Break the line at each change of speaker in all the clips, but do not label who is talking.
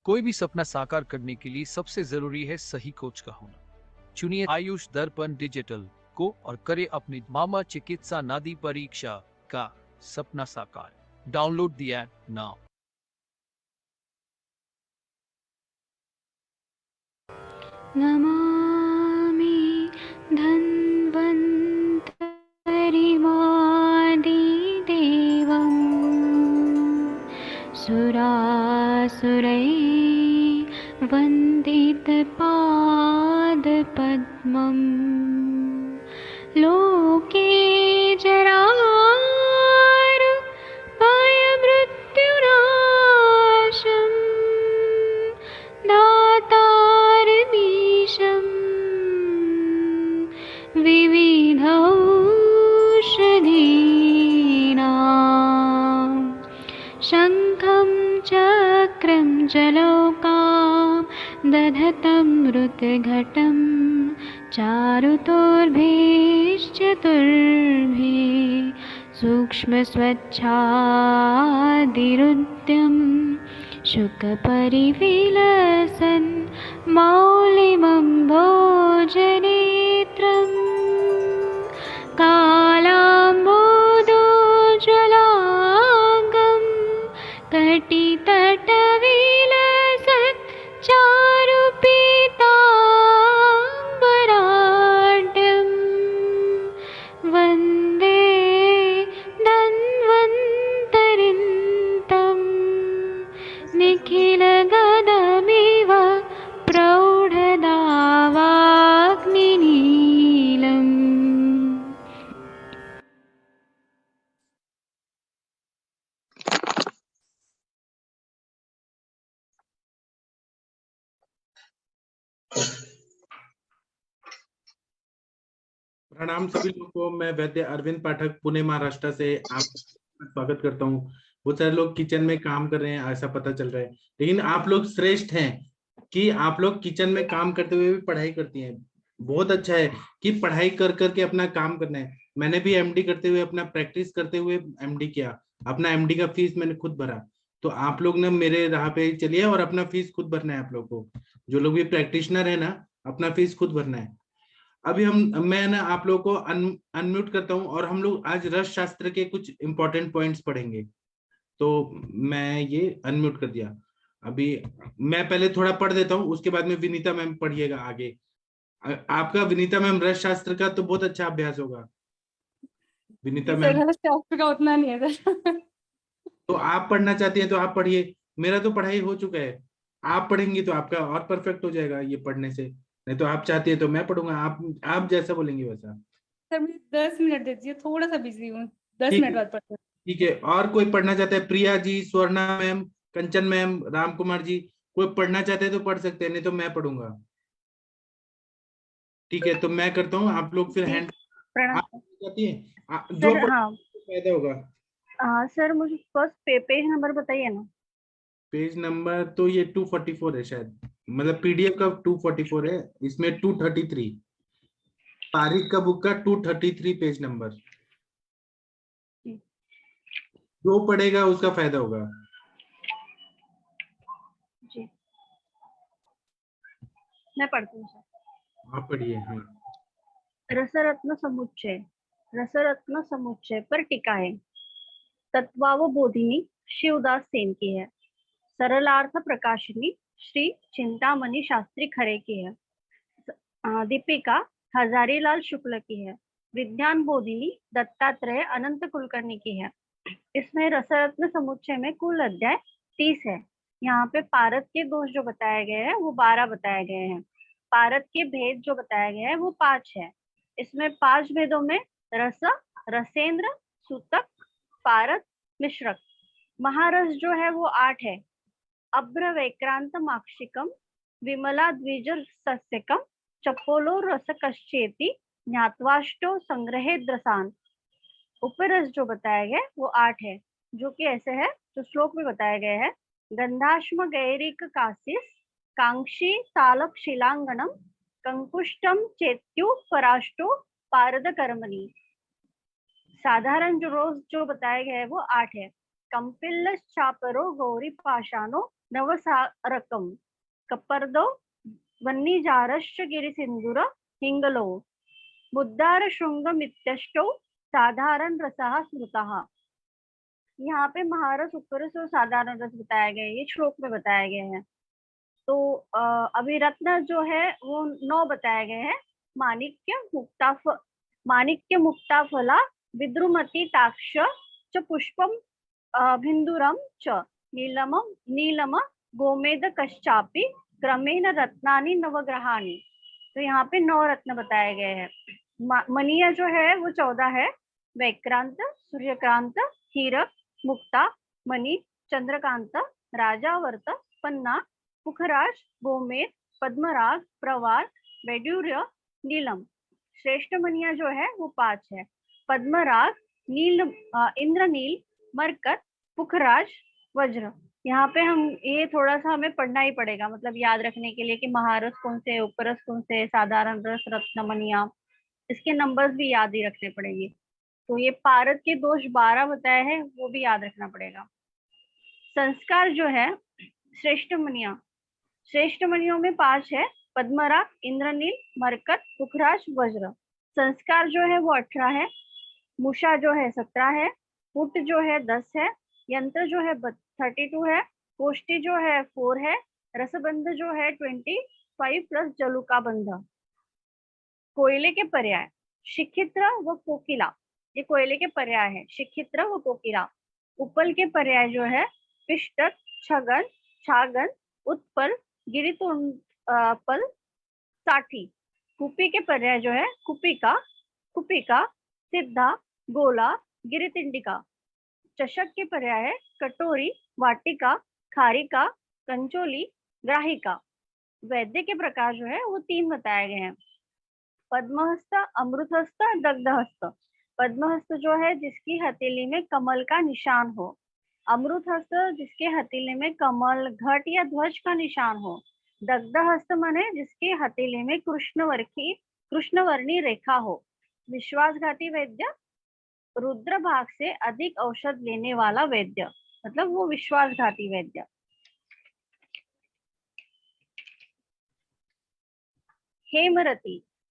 कोई भी सपना साकार करने के लिए सबसे जरूरी है सही कोच का होना। चुनिए आयुष दर्पण डिजिटल को और करे अपनी मामा चिकित्सा नादी परीक्षा का सपना साकार। Download the app now.
Namami धन्वन्तरिमादिदेवं सुरासुरैः वन्दितपादपद्मं लोके जरामृत्युनाशं दातारमीशं विविधौषधीनां शङ्खं चक्रं जलौकां दधतं मृतघटं चारुतोर्भिश्चतुर्भिः सूक्ष्मस्वच्छादिरुद्यं शुकपरिविलसन् मौलिमं भोजनेत्रम् कालाम्बोदोज्ज्वलाङ्गं कटितटविलसत् चारुपीताम्बराढ्यं वन्दे धन्वन्तरिन्तं निखिलगदमिव प्रौढदावाग्निनीलम्।
प्रणाम सभी लोगों को। मैं वैद्य अरविंद पाठक पुणे महाराष्ट्र से आप स्वागत करता हूँ। बहुत सारे लोग किचन में काम कर रहे हैं ऐसा पता चल रहा है, लेकिन आप लोग श्रेष्ठ हैं कि आप लोग किचन में काम करते हुए भी पढ़ाई करती हैं। बहुत अच्छा है कि पढ़ाई कर करके अपना काम करना है। मैंने भी एमडी करते हुए अपना प्रैक्टिस करते हुए एमडी किया। अपना एमडी का फीस मैंने खुद भरा। तो आप लोग ना मेरे राह पे चलिए और अपना फीस खुद भरना है। आप लोग को जो लोग भी प्रैक्टिशनर है ना, अपना फीस खुद भरना है। अभी मैं ना आप लोगों को अनम्यूट करता हूं और हम लोग आज रस शास्त्र के कुछ इंपॉर्टेंट पॉइंट्स पढ़ेंगे। तो मैं ये अनम्यूट कर दिया। अभी मैं पहले थोड़ा पढ़ देता हूँ, उसके बाद में विनीता मैम पढ़िएगा आगे। आपका विनीता मैम रस शास्त्र का तो बहुत अच्छा अभ्यास होगा। विनीता मैम
रस शास्त्र का उतना नहीं है सर।
तो आप पढ़ना चाहती हैं तो आप पढ़िए। मेरा तो पढ़ाई हो चुका है। आप पढ़ेंगी तो आपका और परफेक्ट हो जाएगा ये पढ़ने से। नहीं तो आप चाहती है तो मैं पढ़ूंगा। आप जैसा बोलेंगी वैसा।
सर मुझे 10 मिनट दे दीजिए, थोड़ा सा बिजी हूँ। 10
ठीक
मिनट
है,
बाद पढ़ते हैं।
ठीक है। और कोई पढ़ना चाहता है? प्रिया जी, स्वर्णा मैम, कंचन मैम, राम कुमार जी, कोई पढ़ना चाहते हैं तो पढ़ सकते हैं, नहीं तो मैं पढ़ूंगा। ठीक है, तो मैं करता हूँ। आप लोग फिर
जी,
हैंड
प्रणाम
आप जाती है जो
सर। हाँ
फायदा होगा।
सर, मुझे फर्स्ट पेज नंबर बताइए ना।
पेज नंबर तो ये 244 है शायद, मतलब पीडीएफ का 244 है, इसमें 233 तारीख का बुक का 233 पेज नंबर।
जी,
जो पढ़ेगा उसका फायदा होगा।
जी मैं पढ़ती हूँ सर।
आप पढ़िए। हाँ,
रसरत्न समुच्चय। रसरत्न समुच्चय पर टीका है। तत्वावबोधिनी शिवदास सेन की है। सरलार्थ प्रकाशिनी श्री चिंतामणि शास्त्री खरे की है। दीपिका हजारीलाल शुक्ल की है। विज्ञान बोधिनी दत्तात्रेय अनंत कुलकर्णी की है। इसमें रसरत्न समुच्चय में कुल अध्याय 30 है। यहाँ पे पारद के दोष जो बताए गए हैं वो 12 बताए गए हैं। पारद के भेद जो बताए गए हैं वो 5 है। इसमें 5 भेदों में रस, रसेंद्र, सूतक, पारद, मिश्रक। महारस जो है वो 8 है। अभ्र वैक्रांत माक्षिकम, विमला द्विज सस्यकम, चपोलो रस कश्चेति, ज्ञातवाष्टो संग्रहे द्रसान। उपरस जो बताया गया वो 8 है, जो कि ऐसे है जो श्लोक में बताया गया है। गंधाश्म गैरिक कासिस, कांक्षी सालक शिलांगनम, कंकुष्टम चेत्यु पराष्टो पारद कर्मणि। साधारण जो रोज जो बताया गया है वो 8 है। कंपिल्ल चापरो गौरी पाषाणो, नवसारकम कपर्दो वह्निजारश्च गिरिसिंधुर हिंगलो मुद्दार शृंगमित्यष्टौ साधारण रसः स्मृतः। यहाँ पे महारस, उपरस और साधारण रस बताया गया है, ये श्लोक में बताया गया है। तो अभी रत्न जो है वो 9 बताए गए हैं। माणिक्य मुक्ता फला विद्रुमति टाक्ष च पुष्पम भिंदुरम च नीलम गोमेद कश्चापि क्रमेण रत्नानि नवग्रहाणि। तो यहाँ पे 9 रत्न बताए गए हैं। मनिया जो है वो 14 है। वैक्रांत, सूर्यकांत, हीरक, मुक्ता, मणि, चंद्रकांत, राजावर्त, पन्ना, पुखराज, गोमेद, पद्मराग, प्रवाल, वैडूर्य, नीलम। श्रेष्ठ मनिया जो है वो 5 है। पद्मराग, इंद्रनील, मरकत, पुखराज, वज्र। यहाँ पे हम ये थोड़ा सा हमें पढ़ना ही पड़ेगा, मतलब याद रखने के लिए कि महारस कौन से, उपरस कौन से, साधारण रस, रत्न, मनिया, इसके नंबर्स भी याद ही रखने पड़ेंगे। तो ये पारद के दोष 12 बताए हैं, वो भी याद रखना पड़ेगा। संस्कार जो है श्रेष्ठ मनियों में 5 है। पद्मराग, इंद्रनील, मरकत, पुखराज, वज्र। संस्कार जो है वो 18 है। मुषा जो है 17 है। पुट जो है 10 है। यंत्र जो है 32 है। कोष्टी जो है 4 है। रसबंध जो है 25 प्लस जलुका बंध। कोयले के पर्याय शिखित्र व कोकिला, ये कोयले के पर्याय है, शिखित्र व कोकिला। उपल के पर्याय जो है पिष्टक, छगन, छागन, उत्पल, गिरितुंडपल, साठी। कुपी के पर्याय जो है कुपिका, सिद्धा, गोला, गिरितिंडिका। चषक के पर्याय है कटोरी, वाटिका, खारिका, कंचोली, ग्राहिका। वैद्य के प्रकार जो है वो 3 बताए गए हैं। पद्महस्त, अमृतहस्त, दग्धहस्त। पद्महस्त जो है जिसकी हथेली में कमल का निशान हो। अमृतहस्त जिसके हथेली में कमल, घट या ध्वज का निशान हो। दग्धहस्त माने जिसके हथेली में कृष्णवर्णी रेखा हो। विश्वासघाती वैद्य रुद्र भाग से अधिक औषध लेने वाला वैद्य, मतलब वो विश्वासघाती वैद्य।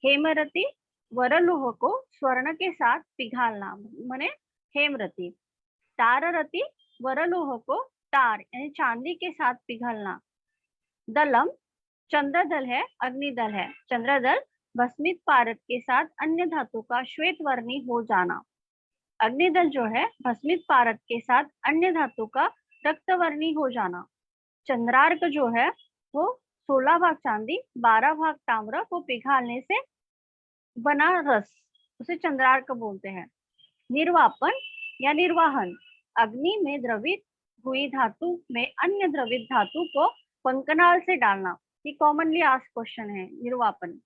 हेमरती वरलोह को स्वर्ण के साथ पिघालना माने हेमरती। ताररती वरलोह को तार यानी चांदी के साथ पिघलना। दलम चंद्रदल है, अग्निदल है। चंद्रदल भस्मित पारद के साथ अन्य धातु का श्वेत वर्णी हो जाना। अग्निदल जो है भस्मित पारद के साथ अन्य धातु का रक्तवर्णी हो जाना। चंद्रार्क जो है वो 16 भाग चांदी, 12 भाग ताम्र को पिघालने से बना रस, उसे चंद्रार्क बोलते हैं। निर्वापन या निर्वाहन अग्नि में द्रवित हुई धातु में अन्य द्रवित धातु को पंकनाल से डालना। ये कॉमनली आस्क्ड क्वेश्चन है निर्वापन।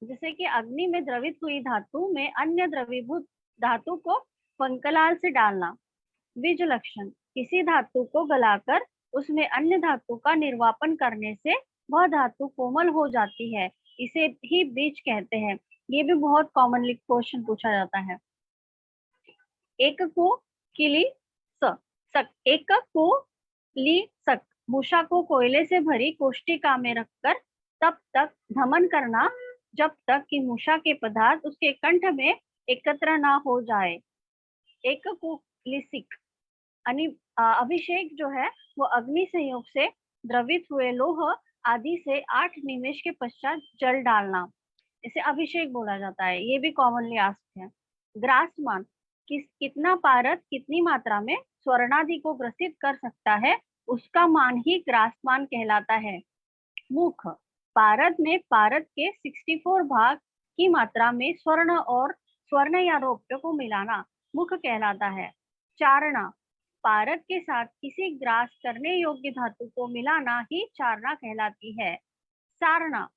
जैसे कि अग्नि में द्रवित हुई धातु में अन्य द्रवीभूत धातु को पंकनाल से डालना। बीज लक्षण किसी धातु को गलाकर उसमें अन्य धातु का निर्वापन करने से वह धातु कोमल हो जाती है, इसे ही बीज कहते हैं। ये भी बहुत कॉमनली क्वेश्चन पूछा जाता है। एक को किली सक, एक को ली सक, मूषा को कोयले से भरी कोष्टिका में रखकर तब तक धमन करना जब तक कि मूषा के पदार्थ उसके कंठ में एकत्र ना हो जाए। एक को लिसिक अभिषेक जो है वो अग्नि संयोग से द्रवित हुए लोह आदि से 8 निमेष के पश्चात जल डालना, इसे अभिषेक बोला जाता है। ये भी कॉमनली आस्क्ड है। ग्रासमान कितना पारद कितनी मात्रा में स्वर्णादि को ग्रसित कर सकता है, उसका मान ही ग्रासमान कहलाता है। मुख पारद में पारद के 64 भाग की मात्रा में स्वर्ण और स्वर्ण या रौप्य को मिलाना मुख कहलाता है। चारणा पारद के साथ किसी ग्रास करने योग्य धातु को मिलाना ही चारणा कहलाती है। सारणा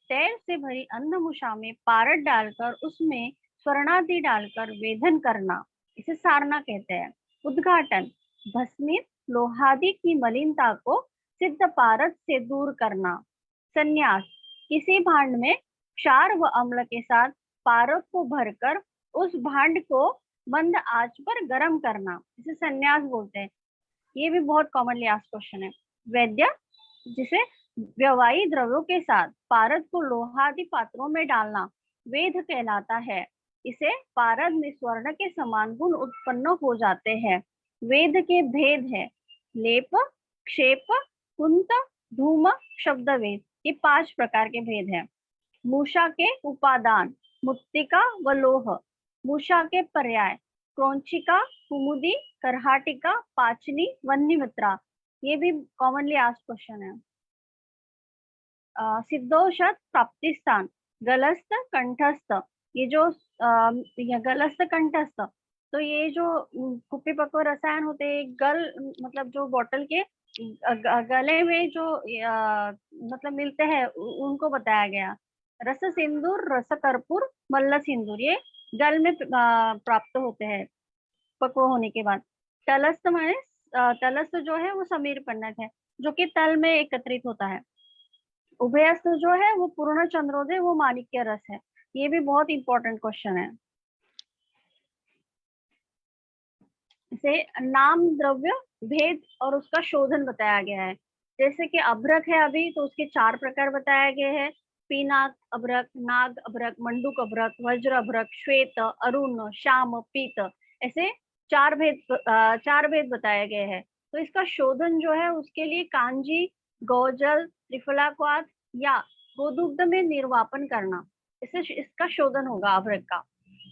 तेल से भरी अन्नमुषा में पारद डालकर उसमें स्वर्णादि डालकर वेधन करना, इसे सारणा कहते हैं। उद्घाटन भस्मित लोहादि की मलिनता को सिद्ध पारद से दूर करना। संन्यास किसी भांड में क्षार व अम्ल के साथ पारद को भरकर उस भांड को मंद आंच पर गर्म करना, इसे संन्यास बोलते हैं। ये भी बहुत कॉमनली आस्क्ड क्वेश्चन है। वैद्य जिसे व्यवहारी द्रव्यों के साथ पारद को लोहादि पात्रों में डालना वेद कहलाता है। इसे पारद में स्वर्ण के समान गुण उत्पन्न हो जाते हैं। वेद के भेद है लेप, क्षेप, कुंत, धूम, शब्द वेद। ये 5 प्रकार के भेद हैं। मूषा के उपादान मुत्तिका व लोह, मूषा के पर्याय क्रौंचिका, कुमुदी, करहाटिका, पाचनी, वन्यमित्रा। ये भी कॉमनली आस्क्ड क्वेश्चन है। सिद्धौषध प्राप्ति स्थान गलस्थ, कंठस्थ। ये जो गलस्थ कंठस्थ, तो ये जो कुप्पी पक्व रसायन होते हैं गल मतलब जो बॉटल के गले में जो मतलब मिलते हैं उनको बताया गया। रस सिंदूर, रस कर्पूर, मल्ल सिंदूर ये गल में प्राप्त होते हैं पक्व होने के बाद। तलस्थ माने तलस्थ जो है वो समीर पन्नक है जो कि तल में एकत्रित होता है। उभयस्थ जो है वो पूर्ण चंद्रोदय, वो माणिक्य रस है। ये भी बहुत इंपॉर्टेंट क्वेश्चन है। इसे नाम, द्रव्य, भेद और उसका शोधन बताया गया है। जैसे कि अभ्रक है अभी तो उसके 4 प्रकार बताए गए हैं। पीनाक अभ्रक, नाग अभ्रक, मंडूक अभ्रक, वज्र अभ्रक, श्वेत, अरुण, श्याम, पीत, ऐसे 4 भेद बताए गए हैं। तो इसका शोधन जो है उसके लिए कांजी, गौजल, त्रिफलाक्वाथ या गोदुग्ध में निर्वापन करना, इससे इसका शोधन होगा अभ्रक का।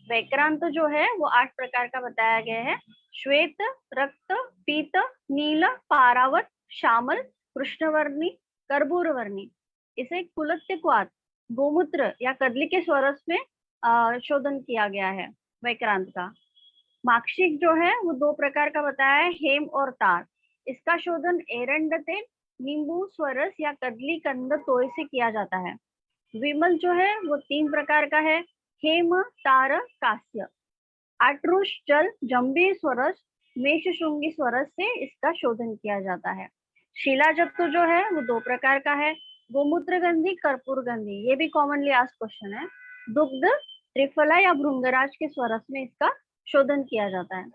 वैक्रांत जो है वो 8 प्रकार का बताया गया है। श्वेत, रक्त, पीत, नील, पारावत, श्यामल, कृष्णवर्णी, कर्पूरवर्णी। इसे कुलत्तिक्वाथ गोमूत्र या कदली के स्वरस में शोधन किया गया है वैक्रांत का। माक्षिक जो है वो 2 प्रकार का बताया है, हेम और तार। इसका शोधन एरंडते, नींबू, स्वरस या कदली कंद तोय से किया जाता है। विमल जो है वो 3 प्रकार का है, हेम, तार, कास्य। आट्रुष जल, जंबीर स्वरस, मेष श्रृंगी स्वरस से इसका शोधन किया जाता है। शिलाजत्तु जो है वो 2 प्रकार का है, गोमूत्र गंधी, कर्पूर गंधी। ये भी कॉमनली आस्क्ड क्वेश्चन है। दुग्ध, त्रिफला या भृंगराज के स्वरस में इसका शोधन किया जाता है।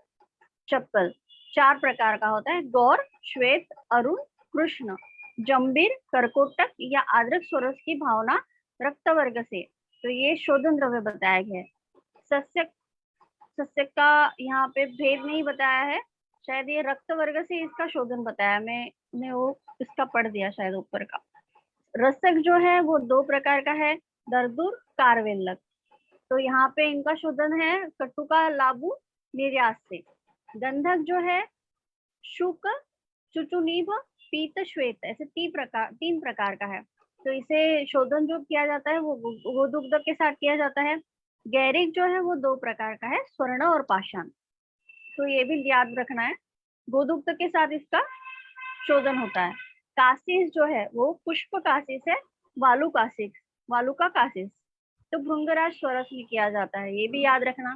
चप्पल 4 प्रकार का होता है, गौर, श्वेत, अरुण, कृष्ण, जंबीर, कर्कोटक या आद्रक स्वरस की भावना रक्त वर्ग से। तो ये शोधन द्रव्य बताया गया है। सस्य का यहाँ पे भेद नहीं बताया है, शायद ये रक्त वर्ग से इसका शोधन बताया। मैंने वो इसका पढ़ दिया शायद ऊपर का। रसक जो है वो 2 प्रकार का है, दरदुर, कारवेलक। तो यहाँ पे इनका शोधन है कटुका, लाबू, निर्यास से। गंधक जो है शुक, चुचुनीभ, पीत, श्वेत, ऐसे 3 प्रकार का है। तो इसे शोधन जो किया जाता है वो गोदुग्ध के साथ किया जाता है। गैरिक जो है वो 2 प्रकार का है, स्वर्ण और पाषाण। तो ये भी याद रखना है, गोदुग्ध के साथ इसका शोधन होता है। कासिस जो है वो पुष्प कासिस है, वालुका कासिस। तो भृंगराज स्वरस में किया जाता है, ये भी याद रखना।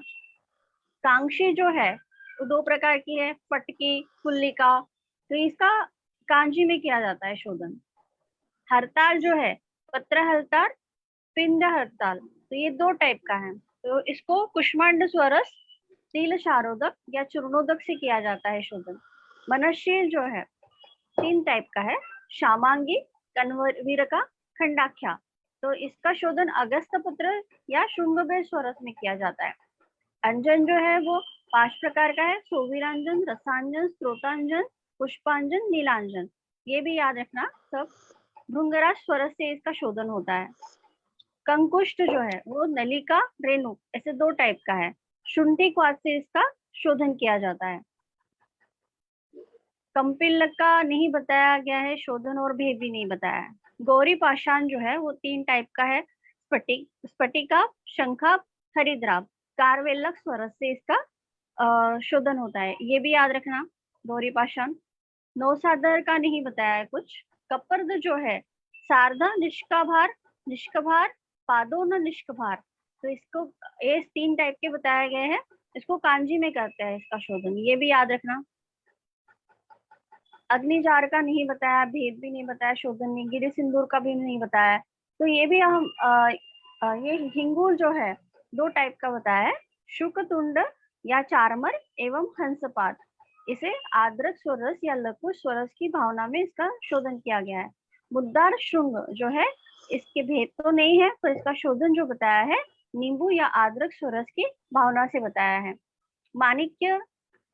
कांक्षी जो है वो 2 प्रकार की है, पटकी, फुल्लिका। तो इसका कांजी में किया जाता है शोधन। हरताल जो है पत्र हरताल, पिंड हरताल। तो ये 2 टाइप का है। तो इसको कुष्मांड स्वरस, तिल शारोदक या चूर्णोदक से किया जाता है शोधन। मनशील जो है 3 टाइप का है, शामांगी, कनवीरका, खंडाख्या। तो इसका शोधन अगस्त पत्र या शुंगबेर स्वरस में किया जाता है। अंजन जो है वो 5 प्रकार का है, सोवीरांजन, रसांजन, स्त्रोतांजन, पुष्पांजन, नीलांजन। ये भी याद रखना सब। भृंगराज स्वरस से इसका शोधन होता है। कंकुष्ट जो है वो नलिका, रेणु, ऐसे 2 टाइप का है। शुंठी क्वाथ से इसका शोधन किया जाता है। कंपिल का नहीं बताया गया है शोधन, और भेद भी नहीं बताया है। गौरी पाषाण जो है वो 3 टाइप का है, स्फटिका, शंखा, हरिद्राव। कारवेलक स्वरस से इसका शोधन होता है, ये भी याद रखना। गौरी पाषाण। नौसादर का नहीं बताया है कुछ। कपर्द जो है सार्ध, निष्कभार, पादोन, निष्कभार। तो इसको ये 3 टाइप के बताए गए हैं। इसको कांजी में करते हैं इसका शोधन, ये भी याद रखना। अग्निजार का नहीं बताया, भेद भी नहीं बताया, शोधन नहीं। गिरि सिंदूर का भी नहीं बताया। तो ये भी हम ये हिंगूर जो है 2 टाइप का बताया है, शुकतुंड या चारमर एवं हंसपात। इसे आद्रक स्वरस या लघु स्वरस की भावना में इसका शोधन किया गया है। मुद्दार श्रृंग जो है इसके भेद तो नहीं है, पर इसका शोधन जो बताया है नींबू या आद्रक स्वरस की भावना से बताया है। माणिक्य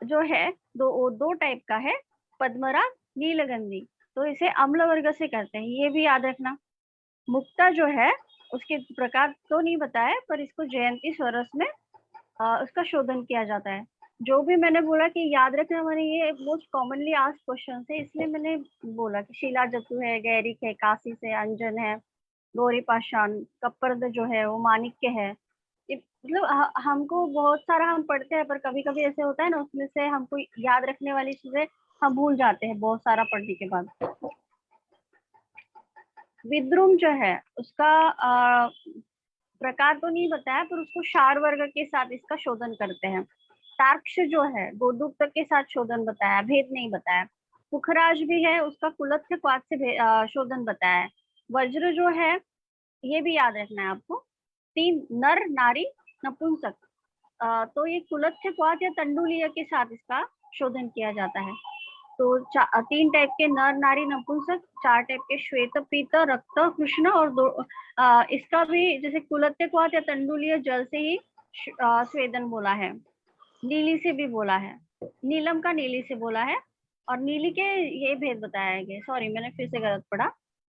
जो है दो टाइप का है, पद्मराग, नीलगंधी, तो इसे अम्ल वर्ग से करते हैं, ये भी याद रखना। मुक्ता जो है उसके प्रकार तो नहीं बताया, पर इसको जयंती स्वरस में उसका शोधन किया जाता है। जो भी मैंने बोला कि याद रखना, मैंने ये मोस्ट कॉमनली आस्क्ड क्वेश्चन है, इसलिए मैंने बोला कि शीला जतु है, गैरिक है, काशी से अंजन है, गौरी पाषाण, कपर्द जो है वो माणिक्य है। मतलब हमको बहुत सारा हम पढ़ते हैं, पर कभी कभी ऐसे होता है ना, उसमें से हमको याद रखने वाली चीजें हम भूल जाते हैं बहुत सारा पढ़ने के बाद। विद्रुम जो है उसका प्रकार तो नहीं बताया, पर उसको क्षार वर्ग के साथ इसका शोधन करते हैं। तार्क्ष जो है गोदुक्त के साथ शोधन बताया, भेद नहीं बताया। पुखराज भी है, उसका कुलत्थ क्वाथ से शोधन बताया है। वज्र जो है ये भी याद रखना है आपको, 3 नर नारी नपुंसक, तो ये कुलत्थ क्वाथ या तंडुलीय के साथ इसका शोधन किया जाता है। तो 3 टाइप के नर नारी नपुंसक, 4 टाइप के श्वेत पीत रक्त कृष्ण, और इसका भी जैसे कुलत्थ क्वाथ या तंडुलीय जल से ही स्वेदन बोला है, नीली से भी बोला है, नीलम का नीली से बोला है, और नीली के ये भेद बताया गया। सॉरी मैंने फिर से गलत पढ़ा।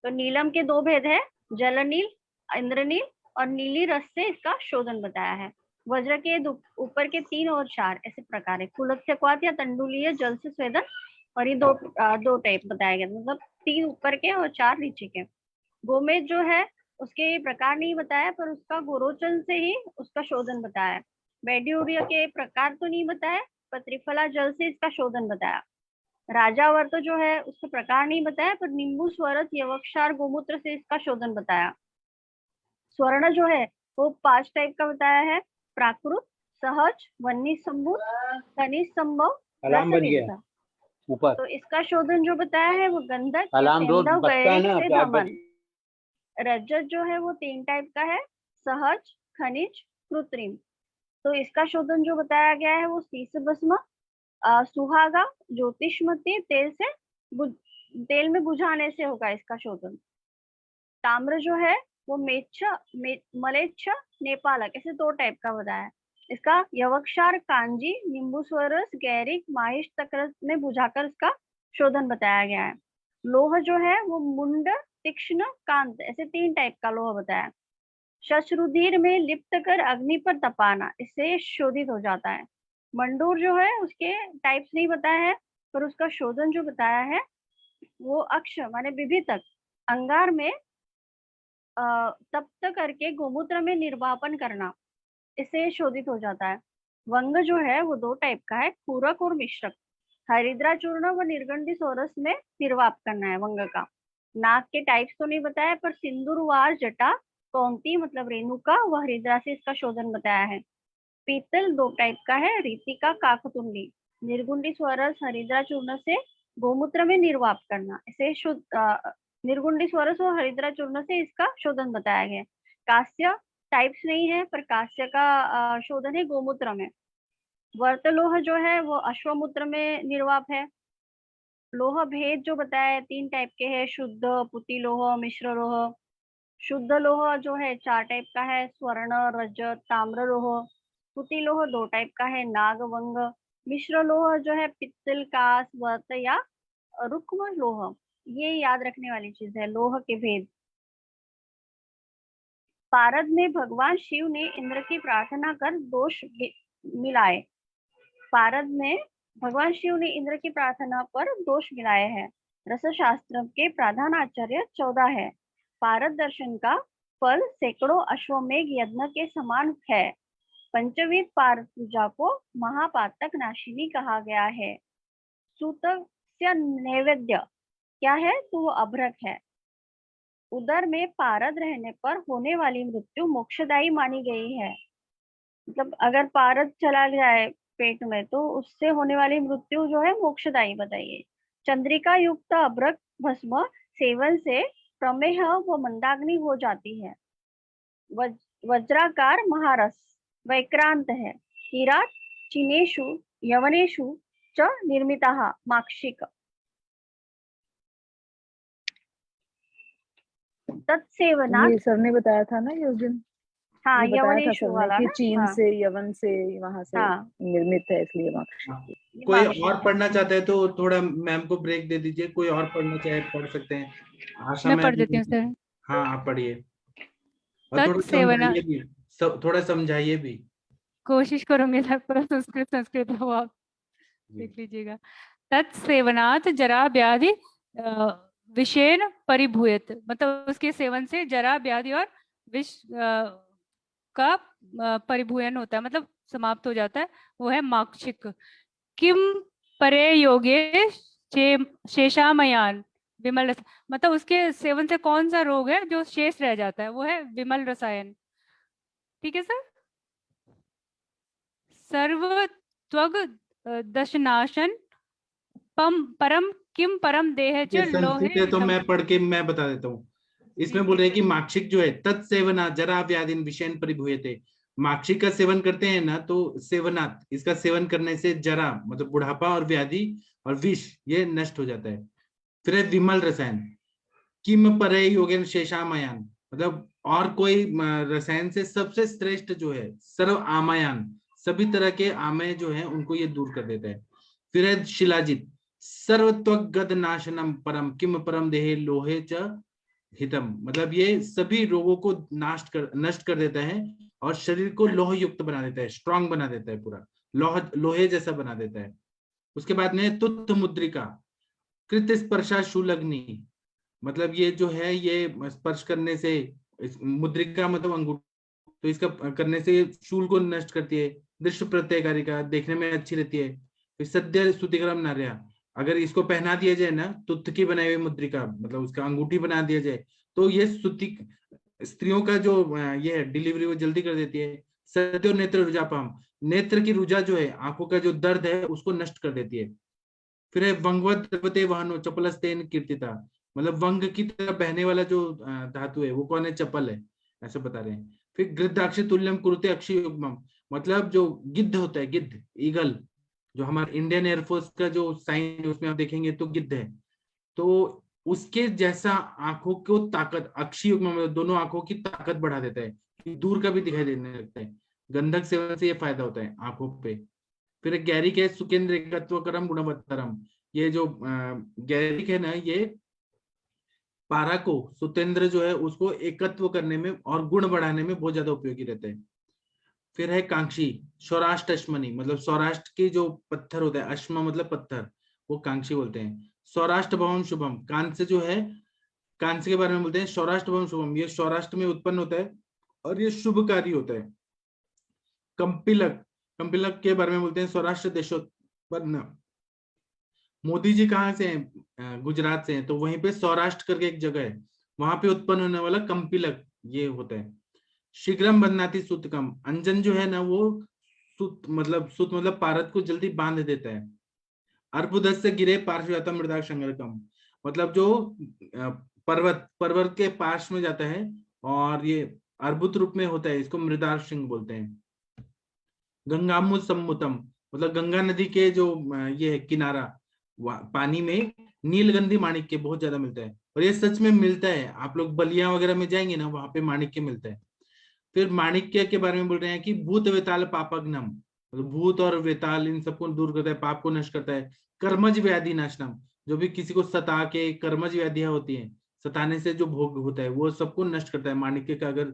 तो नीलम के 2 भेद है, जलनील, इंद्रनील, और नीली रस से इसका शोधन बताया है। वज्र के ऊपर के 3 और 4 ऐसे प्रकार है, कुलत्थ क्वाथ या तंडुलीय जल से स्वेदन, और ये दो टाइप बताया गया, मतलब 3 ऊपर के और 4 नीचे के। गोमेद जो है उसके प्रकार नहीं बताया, पर उसका गोरोचन से ही उसका शोधन बताया। बैड्यूरिया के प्रकार तो नहीं बताया, पर त्रिफला जल से इसका शोधन बताया। राजावर्त जो है उसका प्रकार नहीं बताया, पर नींबू स्वरस यवक्षार गोमूत्र से इसका शोधन बताया। स्वर्ण जो है वो 5 टाइप का बताया है, प्राकृत, सहज, वन्नी संभव, खनिज संभव,
अलार्म बज गया
रसविद्ध।
ऊपर।
तो इसका शोधन जो बताया है वो गंधक,
अलार्म रोज
सेंधव,
बजता है
गैरिक
ना,
से
8
धमन।
बजे।
रजत जो है वो 3 टाइप का है, सहज, खनिज, कृत्रिम। तो इसका शोधन जो बताया गया है वो शीश भस्म, सुहागा, ज्योतिषमती, तेल में बुझाने से होगा इसका शोधन। ताम्र जो है वो मलेच्छ, नेपालक, ऐसे 2 टाइप का बताया है। इसका यवक्षार, कांजी, नींबू स्वरस, गैरिक, माहिष तक्र में बुझाकर इसका शोधन बताया गया है। लोह जो है वो मुंड, तीक्ष्ण, कांत, ऐसे 3 टाइप का लोह बताया है। शश्रुधीर में लिप्त कर अग्नि पर तपाना, इससे शोधित हो जाता है। मंडूर जो है उसके टाइप्स नहीं बताया है, पर उसका शोधन जो बताया है वो अक्ष माने विभितक, अंगार में तप्त करके गोमूत्र में निर्वापन करना, इससे शोधित हो जाता है। वंग जो है वो 2 टाइप का है, पूरक और मिश्रक। हरिद्रा चूर्ण व निर्गंधी सोरस में निर्वाप करना है वंग का। नाक के टाइप्स तो नहीं बताया, पर सिंदूरवार जटा कौंती मतलब रेणुका व हरिद्रा से इसका शोधन बताया है। पीतल 2 टाइप का है, रीतिका, काकतुंडी। निर्गुंडी स्वरस हरिद्रा चूर्ण से गोमूत्र में निर्वाप करना, इसे निर्गुंडी स्वरस और हरिद्रा चूर्ण से इसका शोधन बताया गया। कांस्य टाइप्स नहीं है, पर कांस्य का शोधन है गोमूत्र में। वर्तलोह जो है वो अश्वमूत्र में निर्वाप है। लोह भेद जो बताया है 3 टाइप के हैं, शुद्ध, पुती लोह, मिश्र लोह। शुद्ध लोह जो है 4 टाइप का है, स्वर्ण, रजत, ताम्र लोह। पुती लोह 2 टाइप का है, नाग, वंग। मिश्र लोह जो है पित्तल, कांस, वर्त या रुक्म लोह। ये याद रखने वाली चीज है, लोह के भेद। पारद में भगवान शिव ने इंद्र की प्रार्थना कर दोष मिलाए। पारद में भगवान शिव ने इंद्र की प्रार्थना पर दोष मिलाए हैं। रसशास्त्र के प्रधान आचार्य 14 है। पारद दर्शन का फल सैकड़ों अश्वमेघ यज्ञ के समान है। पंचविध पारद पूजा को महापातक नाशिनी कहा गया है। सूतस्य नैवेद्य क्या है, तो वो अभ्रक है। उदर में पारद रहने पर होने वाली मृत्यु मोक्षदायी मानी गई है। मतलब अगर पारद चला जाए पेट में तो उससे होने वाली मृत्यु जो है मोक्षदायी बताइए। चंद्रिका युक्त अभ्रक भस्म सेवन से प्रमेह व मंदाग्नि हो जाती है। वज्राकार महारस वैक्रांत है। किरात चिनेशु यवनेशु च निर्मिताः माक्षिक तत्सेवनात्
ये सर ने बताया था ना ये उस दिन,
हाँ
ये बताया था
यवनेशु
सर ने
वाला
कि
ना
चीन
हाँ
से, यवन से, वहां से
हाँ
निर्मित है, इसलिए माक्षिक।
हाँ।
ये
कोई
माक्षिक
और
है।
पढ़ना चाहता है तो थोड़ा मैम को ब्रेक दे दीजिए, कोई और पढ़ना चाहे पढ़ सकते हैं। आशा
मैं
मैम,
पढ़ देती हूँ सर।
हाँ आप पढ़िए और थोड़ा
तत्सेवना,
समझाइए भी, थोड़ा समझाइए भी।
कोशिश करूंगी सर, पूरा संस्कृत संस्कृत हो, आप देख लीजिएगा। तत्सेवनात् जरा व्याधि विषेण परिभूयत, मतलब उसके सेवन से जरा व्याधि और विष का परिभूयन होता है, मतलब समाप्त हो जाता है, वो है माक्षिक। किम परे योगे शेषामयान विमल रस, मतलब उसके सेवन से कौन सा रोग है जो शेष रह जाता है, वो है विमल रसायन। ठीक है सर। सर्व त्वग दशनाशन परम किम परम देह च
ये
लोहे
संस्कृत है तो
विषम।
मैं पढ़ के मैं बता देता हूँ। इसमें
जी
बोल
जी
रहे हैं कि
सर।
माक्षिक जो है तत्सेवना जरा व्याधिन विषयन परिभूयते, माक्षिक का सेवन करते हैं ना तो सेवनात्, इसका सेवन करने से जरा मतलब बुढ़ापा और व्याधि और विष ये नष्ट हो जाता है। फिर है विमल रसायन, किम परे योगेन शेषामयान, मतलब और कोई रसायन से सबसे श्रेष्ठ जो है सर्व आमयान, सभी तरह के आमय जो है उनको ये दूर कर देता है। फिर है शिलाजित, सर्वत्वगद नाशनम परम किम परम देहे लोहे च हितम, मतलब ये सभी रोगों को नष्ट कर देता है और शरीर को लोह युक्त बना देता है, स्ट्रांग बना देता है, पूरा लोहे जैसा बना देता है। उसके बाद में तुत्थ मुद्रिका, कृत स्पर्शा शूलग्नि, मतलब ये जो है ये स्पर्श करने से, मुद्रिका मतलब अंगूठी, तो इसका करने से शूल को नष्ट करती है। दृश्य प्रत्ययकारिका, देखने में अच्छी रहती है। फिर सद्य स्तुतिक्रम नार्या, अगर इसको पहना दिया जाए ना तुत्थ की बनाई हुई मुद्रिका, मतलब उसका अंगूठी बना दिया जाए तो ये स्तुति स्त्रियों का जो ये है डिलीवरी वो जल्दी कर देती है। सद्यो नेत्र रुजापम, नेत्र की रुजा जो है आंखों का जो दर्द है उसको नष्ट कर देती है। फिर है वंगवत द्रवते वहनो चपलस्तेन कीर्तिता, मतलब वंग की तरह बहने वाला जो धातु है वो कौन है, चपल है, ऐसा बता रहे हैं। फिर गृद्धाक्ष तुल्यम कुरुते अक्षय युग्मम, मतलब जो गिद्ध होता है, गिद्ध ईगल, जो हमारे इंडियन एयरफोर्स का जो साइन उसमें आप देखेंगे तो गिद्ध है, तो उसके जैसा आंखों को ताकत, अक्षय युग्म मतलब दोनों आंखों की ताकत बढ़ा देता है, दूर का भी दिखाई देने लगता है। गंधक सेवन से ये फायदा होता है आंखों पे। फिर गैरिक है सुकेंद्र एकत्वकरम गुणवत्तरम, ये जो गैरिक है ना ये पारा को, सुतेंद्र जो है उसको एकत्व करने में और गुण बढ़ाने में बहुत ज्यादा उपयोगी रहते हैं। फिर है कांक्षी, सौराष्ट्र अश्मनी, मतलब सौराष्ट्र के जो पत्थर होता है, अश्म मतलब पत्थर, वो कांक्षी बोलते हैं। सौराष्ट्र भवम शुभम, कांस्य जो है, कांस्य के बारे में बोलते हैं सौराष्ट्र भवम शुभम, ये सौराष्ट्र में उत्पन्न होता है और ये शुभकारी होता है। कंपिलक, कंपिलक के बारे में बोलते हैं सौराष्ट्र देशोत्पन्न। मोदी जी कहाँ से हैं, गुजरात से हैं, तो वहीं पे सौराष्ट्र करके एक जगह है, वहां पे उत्पन्न होने वाला कंपिलक ये होता है। शीघ्रम बंधनाति सूतकम, अंजन जो है ना वो सूत मतलब पारद को जल्दी बांध देता है। अर्बुदस से गिरे पार्श्वजातम मृदा संगरकम, मतलब जो पर्वत के पार्श में जाता है और ये अर्बुद रूप में होता है, इसको मृदार सिंह बोलते हैं। गंगामु सम्मुतम, मतलब गंगा नदी के जो ये है किनारा, पानी में नीलगंधी माणिक्य बहुत ज्यादा मिलता है, और ये सच में मिलता है, आप लोग बलिया वगैरह में जाएंगे ना वहां पे माणिक्य मिलता है। फिर माणिक्य के बारे में बोल रहे हैं कि भूत वेताल पापग्नम, मतलब भूत और वेताल इन सबको दूर करता है, पाप को नष्ट करता है। कर्मज व्याधि नाशनम, जो भी किसी को सता के कर्मज व्याधियां होती हैं, सताने से जो भोग होता है वो सबको नष्ट करता है माणिक्य का, अगर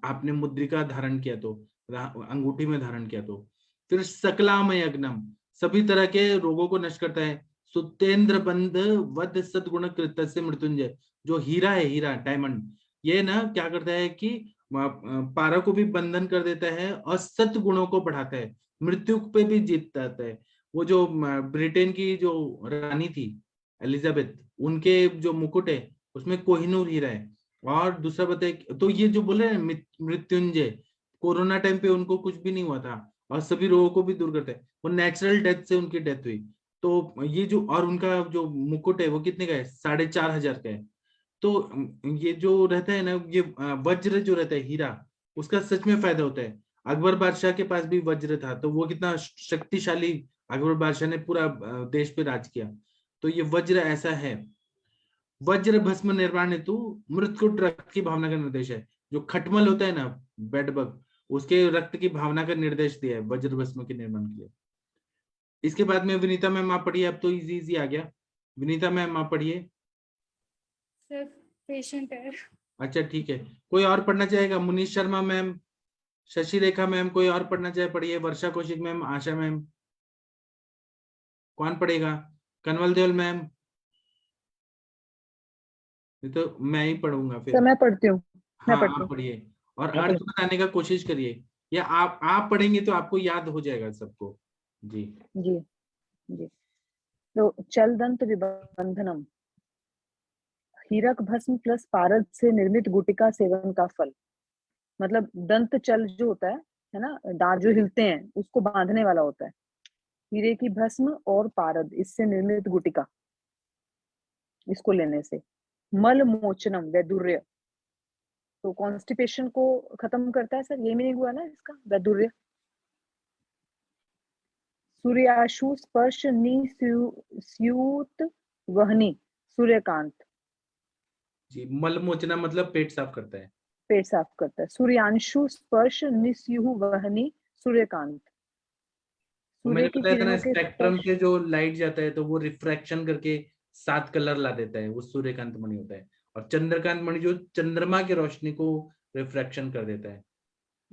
आपने मुद्रिका धारण किया तो, अंगूठी में धारण किया तो। फिर सकलामय अग्नम, सभी तरह के रोगों को नष्ट करता है। सुतेंद्र बंध वध सदगुण कृत से मृत्युंजय, जो हीरा है, हीरा डायमंड, ये ना क्या करता है कि पारा को भी बंधन कर देता है और सत गुणों को बढ़ाता है, मृत्यु पे भी जीत जाता है। वो जो ब्रिटेन की जो रानी थी एलिजाबेथ, उनके जो मुकुट है उसमें कोहिनूर हीरा है। और दूसरा बताए तो ये जो बोले मृत्युंजय, कोरोना टाइम पे उनको कुछ भी नहीं हुआ था और सभी रोगों को भी दूर करता है, वो नेचुरल डेथ से उनकी डेथ हुई। तो ये जो और उनका जो मुकुट है वो कितने का है, 4,500 का है। तो ये जो रहता है ना, ये वज्र जो रहता है हीरा, उसका सच में फायदा होता है। अकबर बादशाह के पास भी वज्र था, तो वो कितना शक्तिशाली अकबर बादशाह ने पूरा देश पे राज किया। तो ये वज्र ऐसा है, वज्र भस्म निर्माण हेतु मृत्युकुट रक्त की भावना का निर्देश है। जो खटमल होता है ना, बेड बग, उसके रक्त की भावना का निर्देश दिया है वज्र भस्म के निर्माण के लिए। इसके बाद में विनीता मैम आप पढ़िए, अब तो इजी इजी आ गया। विनीता मैम आप पढ़िए।
सर पेशेंट है।
अच्छा ठीक है, कोई और पढ़ना चाहेगा? मुनीश शर्मा मैम, शशि रेखा मैम, कोई और पढ़ना चाहे पढ़िए। वर्षा कौशिक मैम, आशा मैम, कौन पढ़ेगा? कनवल देओल मैम, ये तो मैं ही पढ़ूंगा
सर
फिर।
मैं पढ़ती हूँ, मैं
हाँ
पढ़ती
आप
हूँ।
पढ़िए, और
मैं
अर्थ
पढ़-
बताने का कोशिश करिए, या आप पढ़ेंगे तो आपको याद हो जाएगा सबको। जी
जी जी। तो चल दंत विबंधनम, हीरक भस्म प्लस पारद से निर्मित गुटिका सेवन का फल। मतलब दंत चल जो होता है ना, दांत जो हिलते हैं उसको बांधने वाला होता है। हीरे की भस्म और पारद इससे निर्मित गुटिका, इसको लेने से मल मोचनम वैदुर्य, तो कॉन्स्टिपेशन को खत्म करता है। सर ये मीनिंग हुआ ना इसका, वैदुर्य। सूर्याशु स्पर्श स्यूत वहनी सूर्यकांत,
जी, मलमोचना मतलब पेट साफ करता है।
पेट साफ करता है। सूर्यांशु स्पर्श निस्युह वहनी सूर्यकांत,
वो मैंने
सूर्य की
बताया था ना,
किरणों के
स्पेक्ट्रम
स्पर्श।
से जो लाइट जाता है तो वो रिफ्रैक्शन करके 7 कलर ला देता है, वो सूर्यकांत मणि होता है। और चंद्रकांत मणि जो चंद्रमा की रोशनी को रिफ्रैक्शन कर देता है।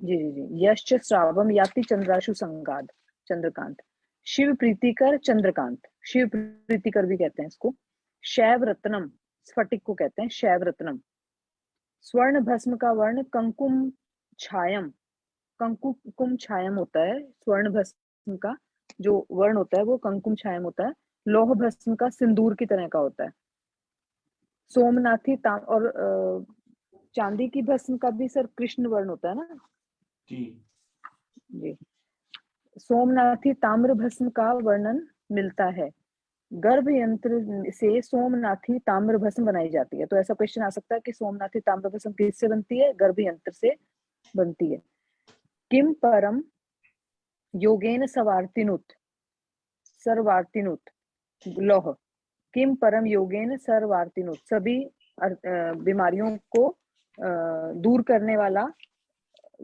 जी जी जी। यश्च श्रावम याति चंद्राशु संगाद, चंद्रकांत। शिव प्रीतिकर चंद्रकांत, शिव प्रीतिकर भी कहते हैं इसको। शैव रत्नम, स्फटिक को कहते हैं शैव रत्नम। स्वर्ण भस्म का वर्ण कंकुम छायम, कंकुम छायम होता है। स्वर्ण भस्म का जो वर्ण होता है वो कंकुम छायम होता है। लौह भस्म का सिंदूर की तरह का होता है। सोमनाथी ताम और चांदी की भस्म का भी सर कृष्ण वर्ण होता है ना।
जी
जी। सोमनाथी ताम्र भस्म का वर्णन मिलता है। गर्भ यंत्र से सोमनाथी ताम्र भस्म बनाई जाती है। तो ऐसा क्वेश्चन आ सकता है कि सोमनाथी ताम्र भस्म किससे बनती है? गर्भ यंत्र से बनती है। किम परम योगेन सवार्तिनुत, सर्वार्तिनुत लौह। किम परम योगेन सर्वार्तिनुत, सभी बीमारियों को दूर करने वाला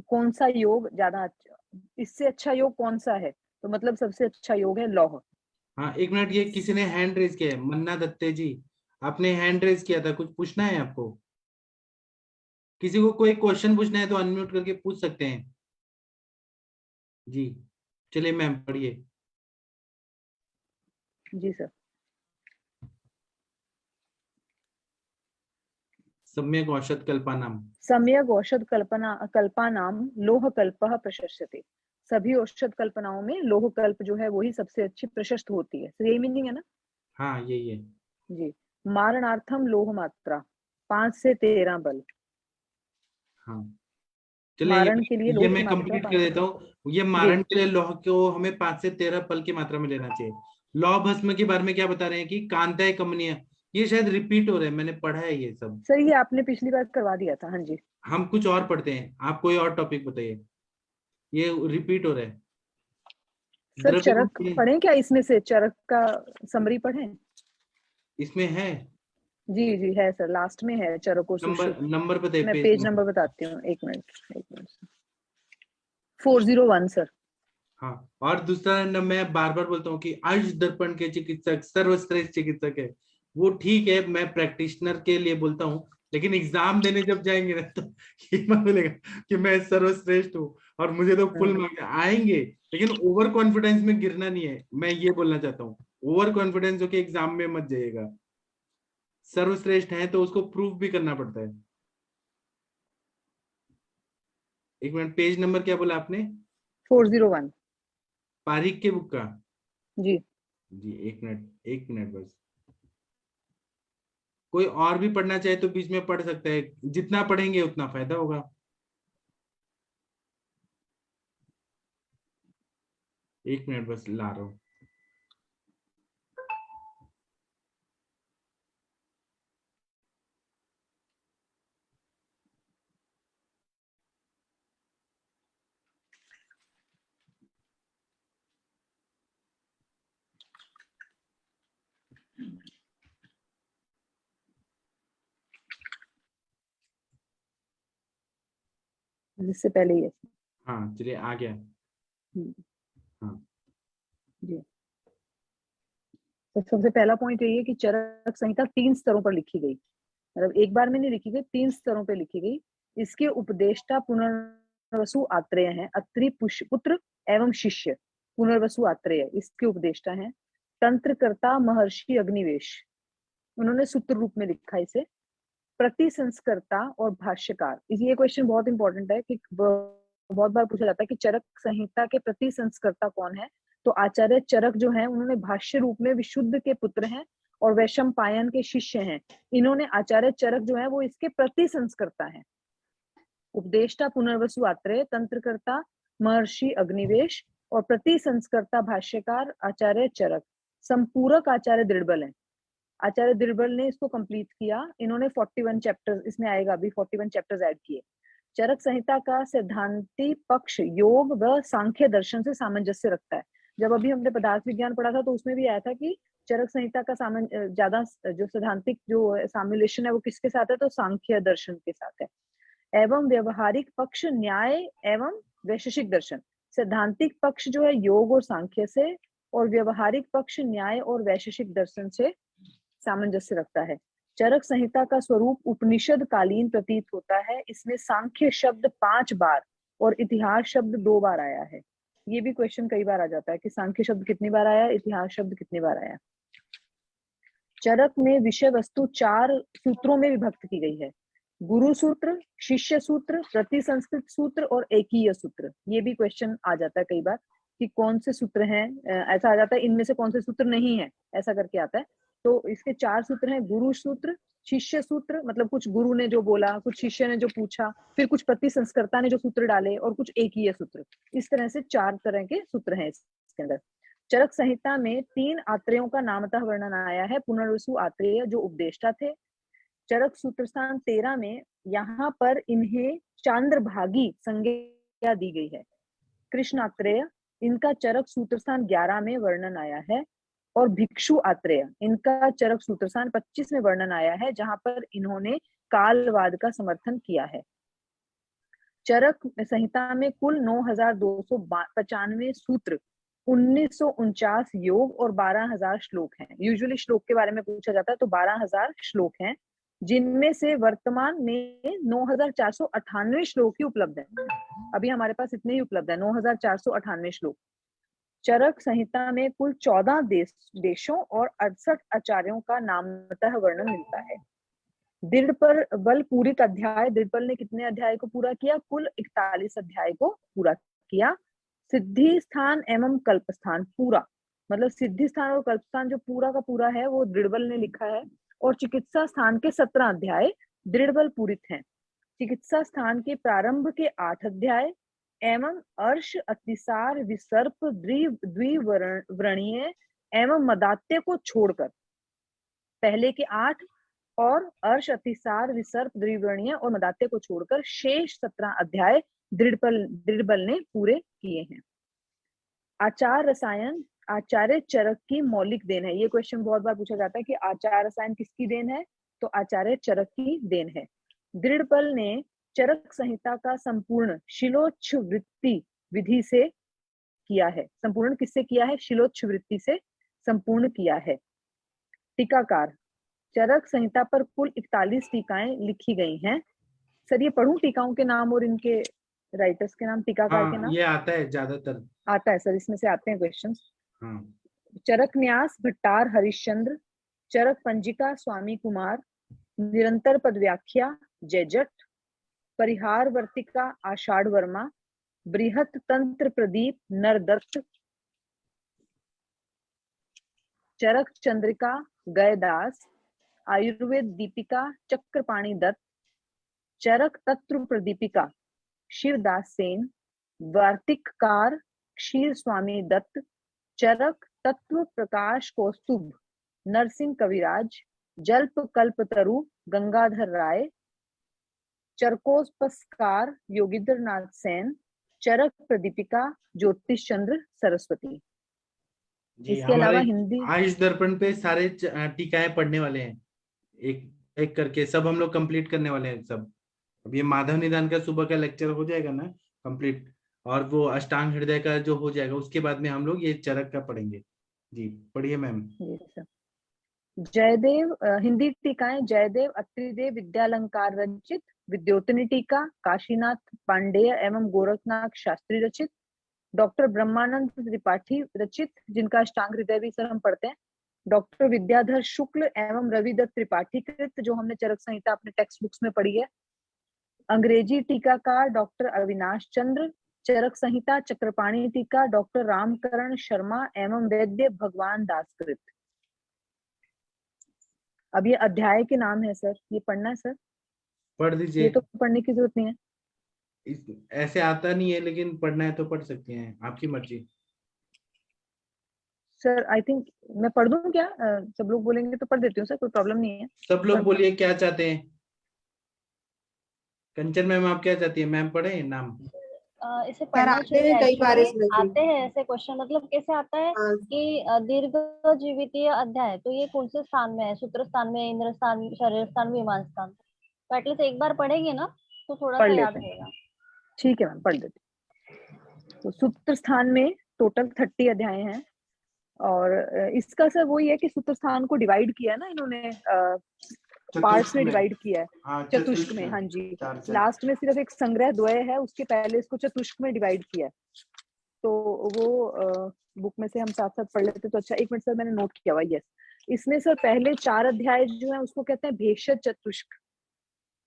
कौन सा योग ज्यादा अच्छा, इससे अच्छा योग कौन सा है? तो मतलब सबसे अच्छा योग है लौह।
हाँ, एक मिनट, ये किसी ने हैंड रेज किया है, मन्ना दत्ते जी, आपने हैंड रेज किया था, कुछ पूछना है आपको? किसी को कोई क्वेश्चन पूछना है तो अनम्यूट करके पूछ सकते हैं। जी चलिए मैम पढ़िए।
जी सर।
सम्यक औषध कल्पनाम।
सम्यक औषध कल्पनाम लोह कल्पः प्रशस्यते, सभी औषध कल्पनाओं में लोह कल्प जो है वही सबसे अच्छी प्रशस्त होती है। तो यही मीनिंग है ना?
हाँ यही है।
जी। मारणार्थम लोह मात्रा, 5 से 13 बल।
हाँ चलिए,
मारण के लिए
ये
लोह की
मैं
मात्रा
कंप्लीट
5
कर
से
देता
13।
हूँ। ये
जी।
मारण के लिए लौह को हमें 5 से 13 पल की मात्रा में लेना चाहिए। लौह भस्म के बारे में क्या बता रहे हैं कि कांताय कमनीय, ये शायद रिपीट हो रहा है, मैंने पढ़ा है ये सब।
सर ये आपने पिछली बार करवा दिया था। हाँ जी।
हम कुछ और पढ़ते हैं, आप कोई और टॉपिक बताइए, ये रिपीट हो रहा है।
सर
द्रव्य
चरक
गुण
पढ़ें क्या? इसमें से चरक का समरी पढ़ें?
इसमें है।
जी जी है सर, लास्ट में है चरक और
नंबर
सुश्रुत।
नंबर बताइए,
मैं
पेज
पेज
नंबर।
नंबर बताती हूँ, एक मिनट एक मिनट। 401 सर।
हाँ, और दूसरा न, मैं बार बार बोलता हूँ कि आयुष दर्पण के चिकित्सक सर्वश्रेष्ठ चिकित्सक है। वो ठीक है, मैं प्रैक्टिशनर के लिए बोलता हूँ, लेकिन एग्जाम देने जब जाएंगे ना तो ये मत बोलेगा कि मैं सर्वश्रेष्ठ हूँ और मुझे तो फुल मार्क्स आएंगे। लेकिन ओवर कॉन्फिडेंस में गिरना नहीं है, मैं ये बोलना चाहता हूँ। ओवर कॉन्फिडेंस होकर एग्जाम में मत जाइएगा। सर्वश्रेष्ठ है तो उसको प्रूव भी करना पड़ता है। एक मिनट, पेज नंबर क्या बोला आपने?
401।
पारिक के बुक का?
जी।
जी एक मिनट बस। कोई और भी पढ़ना चाहे तो बीच में पढ़ सकता है, जितना पढ़ेंगे उतना फायदा होगा। एक मिनट बस ला रहा हूं।
जिससे पहले ही है।
हाँ चलिए आ गया।
जी, तो सबसे पहला पॉइंट यही है कि चरक संहिता 3 स्तरों पर लिखी गई, मतलब एक बार में नहीं लिखी गई, 3 स्तरों पर लिखी गई। इसके उपदेष्टा पुनर्वसु आत्रेय हैं, अत्रि पुत्र एवं शिष्य पुनर्वसु आत्रेय इसके उपदेष्टा हैं। तंत्रकर्ता महर्षि अग्निवेश, उन्होंने सूत्र रूप में लिखा इसे। प्रति संस्कर्ता और भाष्यकार, ये क्वेश्चन बहुत इंपॉर्टेंट है कि बहुत बार पूछा जाता है कि चरक संहिता के प्रति संस्कर्ता कौन है। तो आचार्य चरक जो है उन्होंने भाष्य रूप में विशुद्ध के पुत्र हैं और वैशंपायन के शिष्य हैं। इन्होंने आचार्य चरक जो है वो इसके प्रति संस्कर्ता हैं। उपदेष्टा पुनर्वसु आत्रेय, तंत्रकर्ता महर्षि अग्निवेश और प्रति संस्कर्ता भाष्यकार आचार्य चरक। संपूरक आचार्य दृढ़बल है। आचार्य दृढ़बल ने इसको कंप्लीट किया। इन्होंने 41 चैप्टर्स, इसमें आएगा अभी 41 चैप्टर्स ऐड किए। चरक संहिता का सिद्धांती पक्ष योग व सांख्य दर्शन से सामंजस्य रखता है। जब अभी हमने पदार्थ विज्ञान पढ़ा था तो उसमें भी आया था कि चरक संहिता का ज्यादा जो सिद्धांतिक जो साम्युलेशन है वो किसके साथ है, तो सांख्य दर्शन के साथ है। एवं व्यवहारिक पक्ष न्याय एवं वैशेषिक दर्शन। सिद्धांतिक पक्ष जो है योग और सांख्य से, और व्यवहारिक पक्ष न्याय और वैशेषिक दर्शन से सामंजस्य रखता है। चरक संहिता का स्वरूप उपनिषद कालीन प्रतीत होता है। इसमें सांख्य शब्द 5 बार और इतिहास शब्द 2 बार आया है। ये भी क्वेश्चन कई बार आ जाता है कि सांख्य शब्द कितनी बार आया, इतिहास शब्द कितनी बार आया। चरक में विषय वस्तु 4 सूत्रों में विभक्त की गई है। गुरु सूत्र, शिष्य सूत्र, प्रति संस्कृत सूत्र और एकीय सूत्र। ये भी क्वेश्चन आ जाता है कई बार कि कौन से सूत्र हैं, ऐसा आ जाता है इनमें से कौन से सूत्र नहीं है, ऐसा करके आता है। तो इसके 4 सूत्र हैं। गुरु सूत्र, शिष्य सूत्र, मतलब कुछ गुरु ने जो बोला, कुछ शिष्य ने जो पूछा, फिर कुछ प्रति संस्कर्ता ने जो सूत्र डाले, और कुछ एकीय सूत्र। इस तरह से 4 तरह के सूत्र हैं इसके अंदर। चरक संहिता में 3 आत्रेयों का नामतः वर्णन आया है। पुनर्वसु आत्रेय जो उपदेष्टा थे। चरक सूत्र स्थान 13 में यहाँ पर इन्हें चांद्रभागी संज्ञा दी गई है। कृष्ण आत्रेय, इनका चरक सूत्र स्थान 11 में वर्णन आया है। और भिक्षु आत्रेय, इनका चरक सूत्र स्थान 25 में वर्णन आया है, जहां पर इन्होंने कालवाद का समर्थन किया है। चरक संहिता में कुल 9295 सूत्र, 1949 योग और 12000 श्लोक हैं। यूजुअली श्लोक के बारे में पूछा जाता है तो 12000 श्लोक हैं, जिनमें से वर्तमान में 9498 श्लोक ही उपलब्ध है। अभी हमारे पास इतने ही उपलब्ध है, 9498 श्लोक। चरक संहिता में कुल 14 देशों और 68 आचार्यों का नामतः वर्णन मिलता है। दृढ़ बल पूरित अध्याय, दृढ़बल ने कितने अध्याय को पूरा किया? कुल 41 अध्याय को पूरा किया। सिद्धि स्थान एवं कल्प स्थान पूरा, मतलब सिद्धि स्थान और कल्प स्थान जो पूरा का पूरा है वो दृढ़बल ने लिखा है। और चिकित्सा स्थान के 17 अध्याय दृढ़बल पूरित हैं। चिकित्सा स्थान के प्रारंभ के 8 अध्याय एवं अर्श अतिसार विसर्प द्विव्रणीय एवं मदात्य को छोड़कर, पहले के 8 और अर्श अतिसार विसर्प द्विव्रणीय और मदात्य को छोड़कर शेष 17 अध्याय दृढ़बल ने पूरे किए हैं। आचार रसायन आचार्य चरक की मौलिक देन है। ये क्वेश्चन बहुत बार पूछा जाता है कि आचार रसायन किसकी देन है, तो आचार्य चरक की देन है। दृढ़बल ने चरक संहिता का संपूर्ण शिलोच्छवृत्ति विधि से किया है। संपूर्ण किससे किया है? शिलोच्छवृत्ति से संपूर्ण किया है। टीकाकार, चरक संहिता पर कुल 41 टीकाएं लिखी गई हैं। सर ये पढ़ूं टीकाओं के नाम और इनके राइटर्स के नाम, टीकाकार के नाम?
ये आता है ज्यादातर, आता
है सर, इसमें से आते हैं क्वेश्चंस।
हाँ।
चरक न्यास भट्टार हरिश्चंद्र, चरक पंजिका स्वामी कुमार, निरंतर पद व्याख्या जयजट, परिहार वर्तिका आषाढ़ वर्मा, बृहत तंत्र प्रदीप नरदत्त, चरक चंद्रिका गयदास, आयुर्वेद दीपिका चक्रपाणी दत्त, चरक तत्व प्रदीपिका शिवदास सेन, वार्तिककार क्षीर स्वामी दत्त, चरक तत्व प्रकाश कौस्तुभ नरसिंह कविराज, जल्प कल्पतरु गंगाधर राय, चरकोपस्कार योगींद्र नाथ सेन, चरक प्रदीपिका ज्योतिष चंद्र सरस्वती। इसके अलावा हिंदी
आयुष दर्पण पे सारे टीकाएं पढ़ने वाले हैं, एक एक करके सब हम लोग कंप्लीट करने वाले हैं सब। अब ये माधव निदान का सुबह का लेक्चर हो जाएगा ना कंप्लीट, और वो अष्टांग हृदय का जो हो जाएगा उसके बाद में हम लोग ये चरक का पढ़ेंगे। जी पढ़िए मैम।
जी सर। जयदेव हिंदी टीकाएं जयदेव अत्रिदेव विद्यालंकार रचित, विद्योतनी टीका काशीनाथ पांडेय एवं गोरखनाथ शास्त्री रचित, डॉक्टर ब्रह्मानंद त्रिपाठी रचित, जिनका अष्टांग हृदय भी सर हम पढ़ते हैं, डॉक्टर विद्याधर शुक्ल एवं रविदत्त त्रिपाठी कृत, जो हमने चरक संहिता अपने टेक्स्ट बुक्स में पढ़ी है। अंग्रेजी टीकाकार डॉक्टर अविनाश चंद्र, चरक संहिता चक्रपाणी टीका डॉक्टर रामकरण शर्मा एवं वैद्य भगवान दास कृत। अब ये अध्याय के नाम है सर, ये पढ़ना है सर?
पढ़
ये
दीजिए।
तो पढ़ने की जरूरत नहीं है
ऐसे आता नहीं है, लेकिन पढ़ना है तो पढ़ सकते हैं, आपकी मर्जी।
सर। आई थिंक मैं पढ़ दूं क्या? सब लोग बोलेंगे तो पढ़ देती हूँ सर, कोई प्रॉब्लम नहीं है।
सब लोग बोलिए क्या चाहते हैं। कंचन मैम आप क्या चाहती है? मैम पढ़े नाम?
इसे पढ़ना चाहिए।
कई बार
Actually,
इसमें
आते हैं ऐसे क्वेश्चन, मतलब कैसे आता है कि दीर्घ जीवितीय अध्याय, तो ये कौन से स्थान में है? सूत्र स्थान में, इंद्र स्थान, शरीर स्थान, विमान स्थान। तो एटलीस्ट एक बार पढ़ेंगे ना तो थोड़ा सा याद रहेगा।
ठीक है मैम, पढ़ देते। तो सूत्र स्थान में टोटल 30 अध्याय हैं, और इसका सर वही है कि सूत्र स्थान को डिवाइड किया है ना इन्होंने, पार्ट्स में डिवाइड किया है, चतुष्क में। हाँ जी, लास्ट में सिर्फ एक संग्रह द्वय है, उसके पहले इसको चतुष्क में डिवाइड किया है। तो वो बुक में से हम साथ साथ पढ़ लेते तो अच्छा। एक मिनट सर, मैंने नोट किया हुआ। यस, इसमें सर पहले 4 अध्याय जो है उसको कहते हैं भेषज चतुष्क,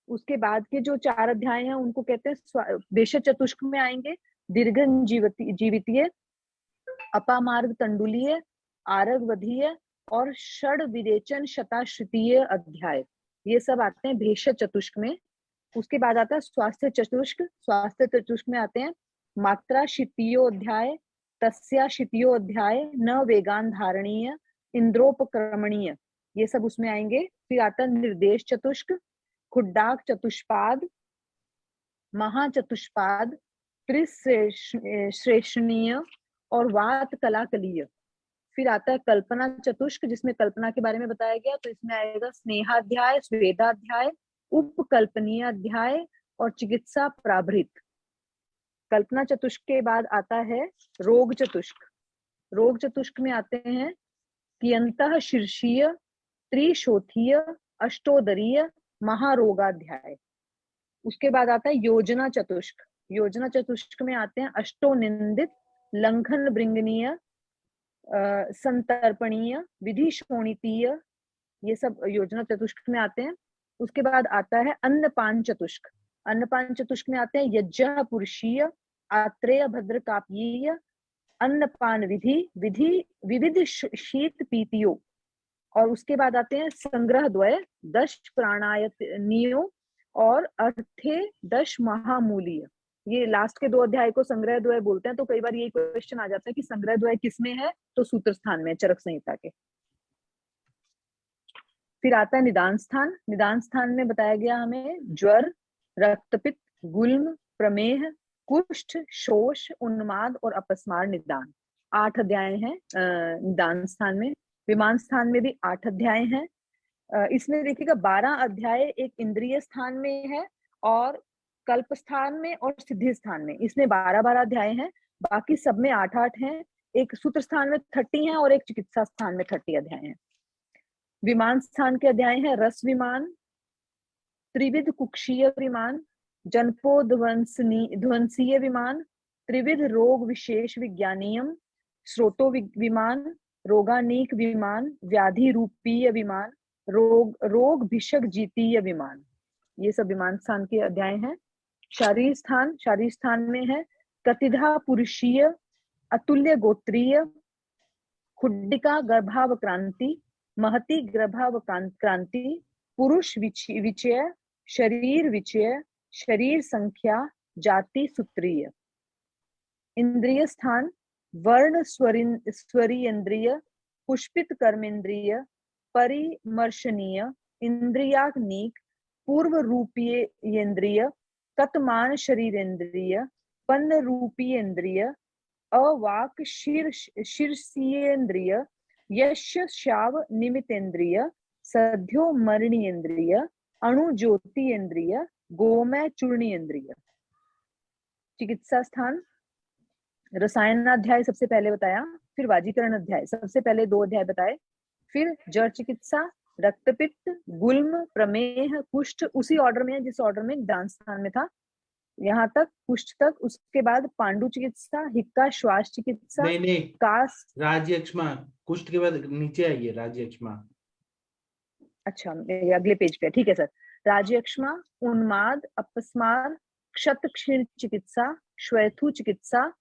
उसके बाद के जो 4 अध्याय हैं उनको कहते हैं भेषज चतुष्क में आएंगे दीर्घन जीवितीय, अपामार्ग तंडुलीय, आरगवधीय और षड विरेचन शताश्रुतीय अध्याय, ये सब आते हैं भेषज चतुष्क में। उसके बाद आता है स्वास्थ्य चतुष्क। स्वास्थ्य चतुष्क में आते हैं मात्रा शितियो अध्याय, तस्या शितियो अध्याय, न वेगान धारणीय, इंद्रोपक्रमणीय, ये सब उसमें आएंगे। फिर आता है निर्देश चतुष्क, खुड्डाक चतुष्पाद, महाचतुष्पाद, त्रिश्रेष्णीय और वात कलाकलीय। फिर आता है कल्पना चतुष्क, जिसमें कल्पना के बारे में बताया गया, तो इसमें आएगा स्नेहाध्याय, स्वेदाध्याय, उपकल्पनीय अध्याय और चिकित्सा प्राभृत। कल्पना चतुष्क के बाद आता है रोग चतुष्क। रोग चतुष्क में आते हैं कियंतः शीर्षीय, त्रिशोथीय, अष्टोदरीय, महारोगाध्याय। उसके बाद आता है योजना चतुष्क। योजना चतुष्क में आते हैं अष्टोनिंदित, लंघन ब्रिंगनीय, संतर्पणीय, विधि शोणितीय, ये सब योजना चतुष्क में आते हैं। उसके बाद आता है अन्नपान चतुष्क। अन्नपान चतुष्क में आते हैं यज्ञ पुरुषीय, आत्रेय भद्रकाप्यीय, अन्नपान विधि, विविध शीत पीतियों। और उसके बाद आते हैं संग्रह द्वय, 10 प्राणायतनियों और अर्थे 10 महामूलीय। ये लास्ट के 2 अध्याय को संग्रह द्वय बोलते हैं। तो कई बार यही क्वेश्चन आ जाता है कि संग्रह द्वय किसमें है, तो सूत्र स्थान में, चरक संहिता के। फिर आता है निदान स्थान। निदान स्थान में बताया गया हमें ज्वर, रक्तपित्त, गुल्म, प्रमेह, कुष्ठ, शोष, उन्माद और अपस्मार निदान। 8 अध्याय हैं निदान स्थान में। विमान स्थान में भी 8 अध्याय हैं। इसमें देखिएगा 12 अध्याय एक इंद्रिय स्थान में है, और कल्प स्थान में और सिद्धि स्थान में, इसमें 12-12 अध्याय हैं। बाकी सब में 8-8 हैं। एक सूत्र स्थान में 30 हैं और एक चिकित्सा स्थान में 30 अध्याय हैं। विमान स्थान के अध्याय हैं रस विमान, त्रिविध कुक्षीय विमान, जनपोध्वंसीय विमान, त्रिविध रोग विशेष विज्ञानीयम, स्रोतो विमान, रोगानीक विमान, व्याधि रूपीय विमान, रोग भिषक जीतीय विमान। ये सब विमान स्थान के अध्याय हैं। शारीर स्थान में है कतिधा पुरुषीय, अतुल्य गोत्रीय, खुड्डिका गर्भावक्रांति, महति गर्भावक्रांति, पुरुष विचय, शरीर विचय, शरीर संख्या, जाति सूत्रीय। इंद्रिय स्थान वर्ण स्वरीयेंद्रिय, पुष्पित कर्मेंद्रिय, परिमर्शनीय, इंद्रियाग्निक, पूर्व रूपीयेंद्रिय, कतमान शरीरेंद्रिय, पन्न रूपीयेंद्रिय, अवाक शीर्षीयेंद्रिय, यश शाव निमितेंद्रिय, सद्यो मरणीयेंद्रिय, अणु ज्योतियेंद्रिय, गोमय चूर्णी इंद्रिय। चिकित्सा स्थान रसायनाध्याय सबसे पहले बताया, फिर वाजीकरण अध्याय, सबसे पहले 2 अध्याय बताए, फिर जड़ चिकित्सा, रक्तपित्त, गुल्म, प्रमेह, कुष्ठ, उसी ऑर्डर में है जिस ऑर्डर में ज्ञान स्थान में था, यहाँ तक कुष्ठ तक। उसके बाद पांडु चिकित्सा, हिक्का श्वास चिकित्सा,
नहीं
कास,
राज्यक्षमा, कुष्ठ के बाद नीचे आइए, राज्यक्षमा।
अच्छा ये अगले पेज पे, ठीक है सर। राज्यक्षमा, उन्माद, अपस्मार, क्षत क्षीण चिकित्सा, श्वेथु चिकित्सा,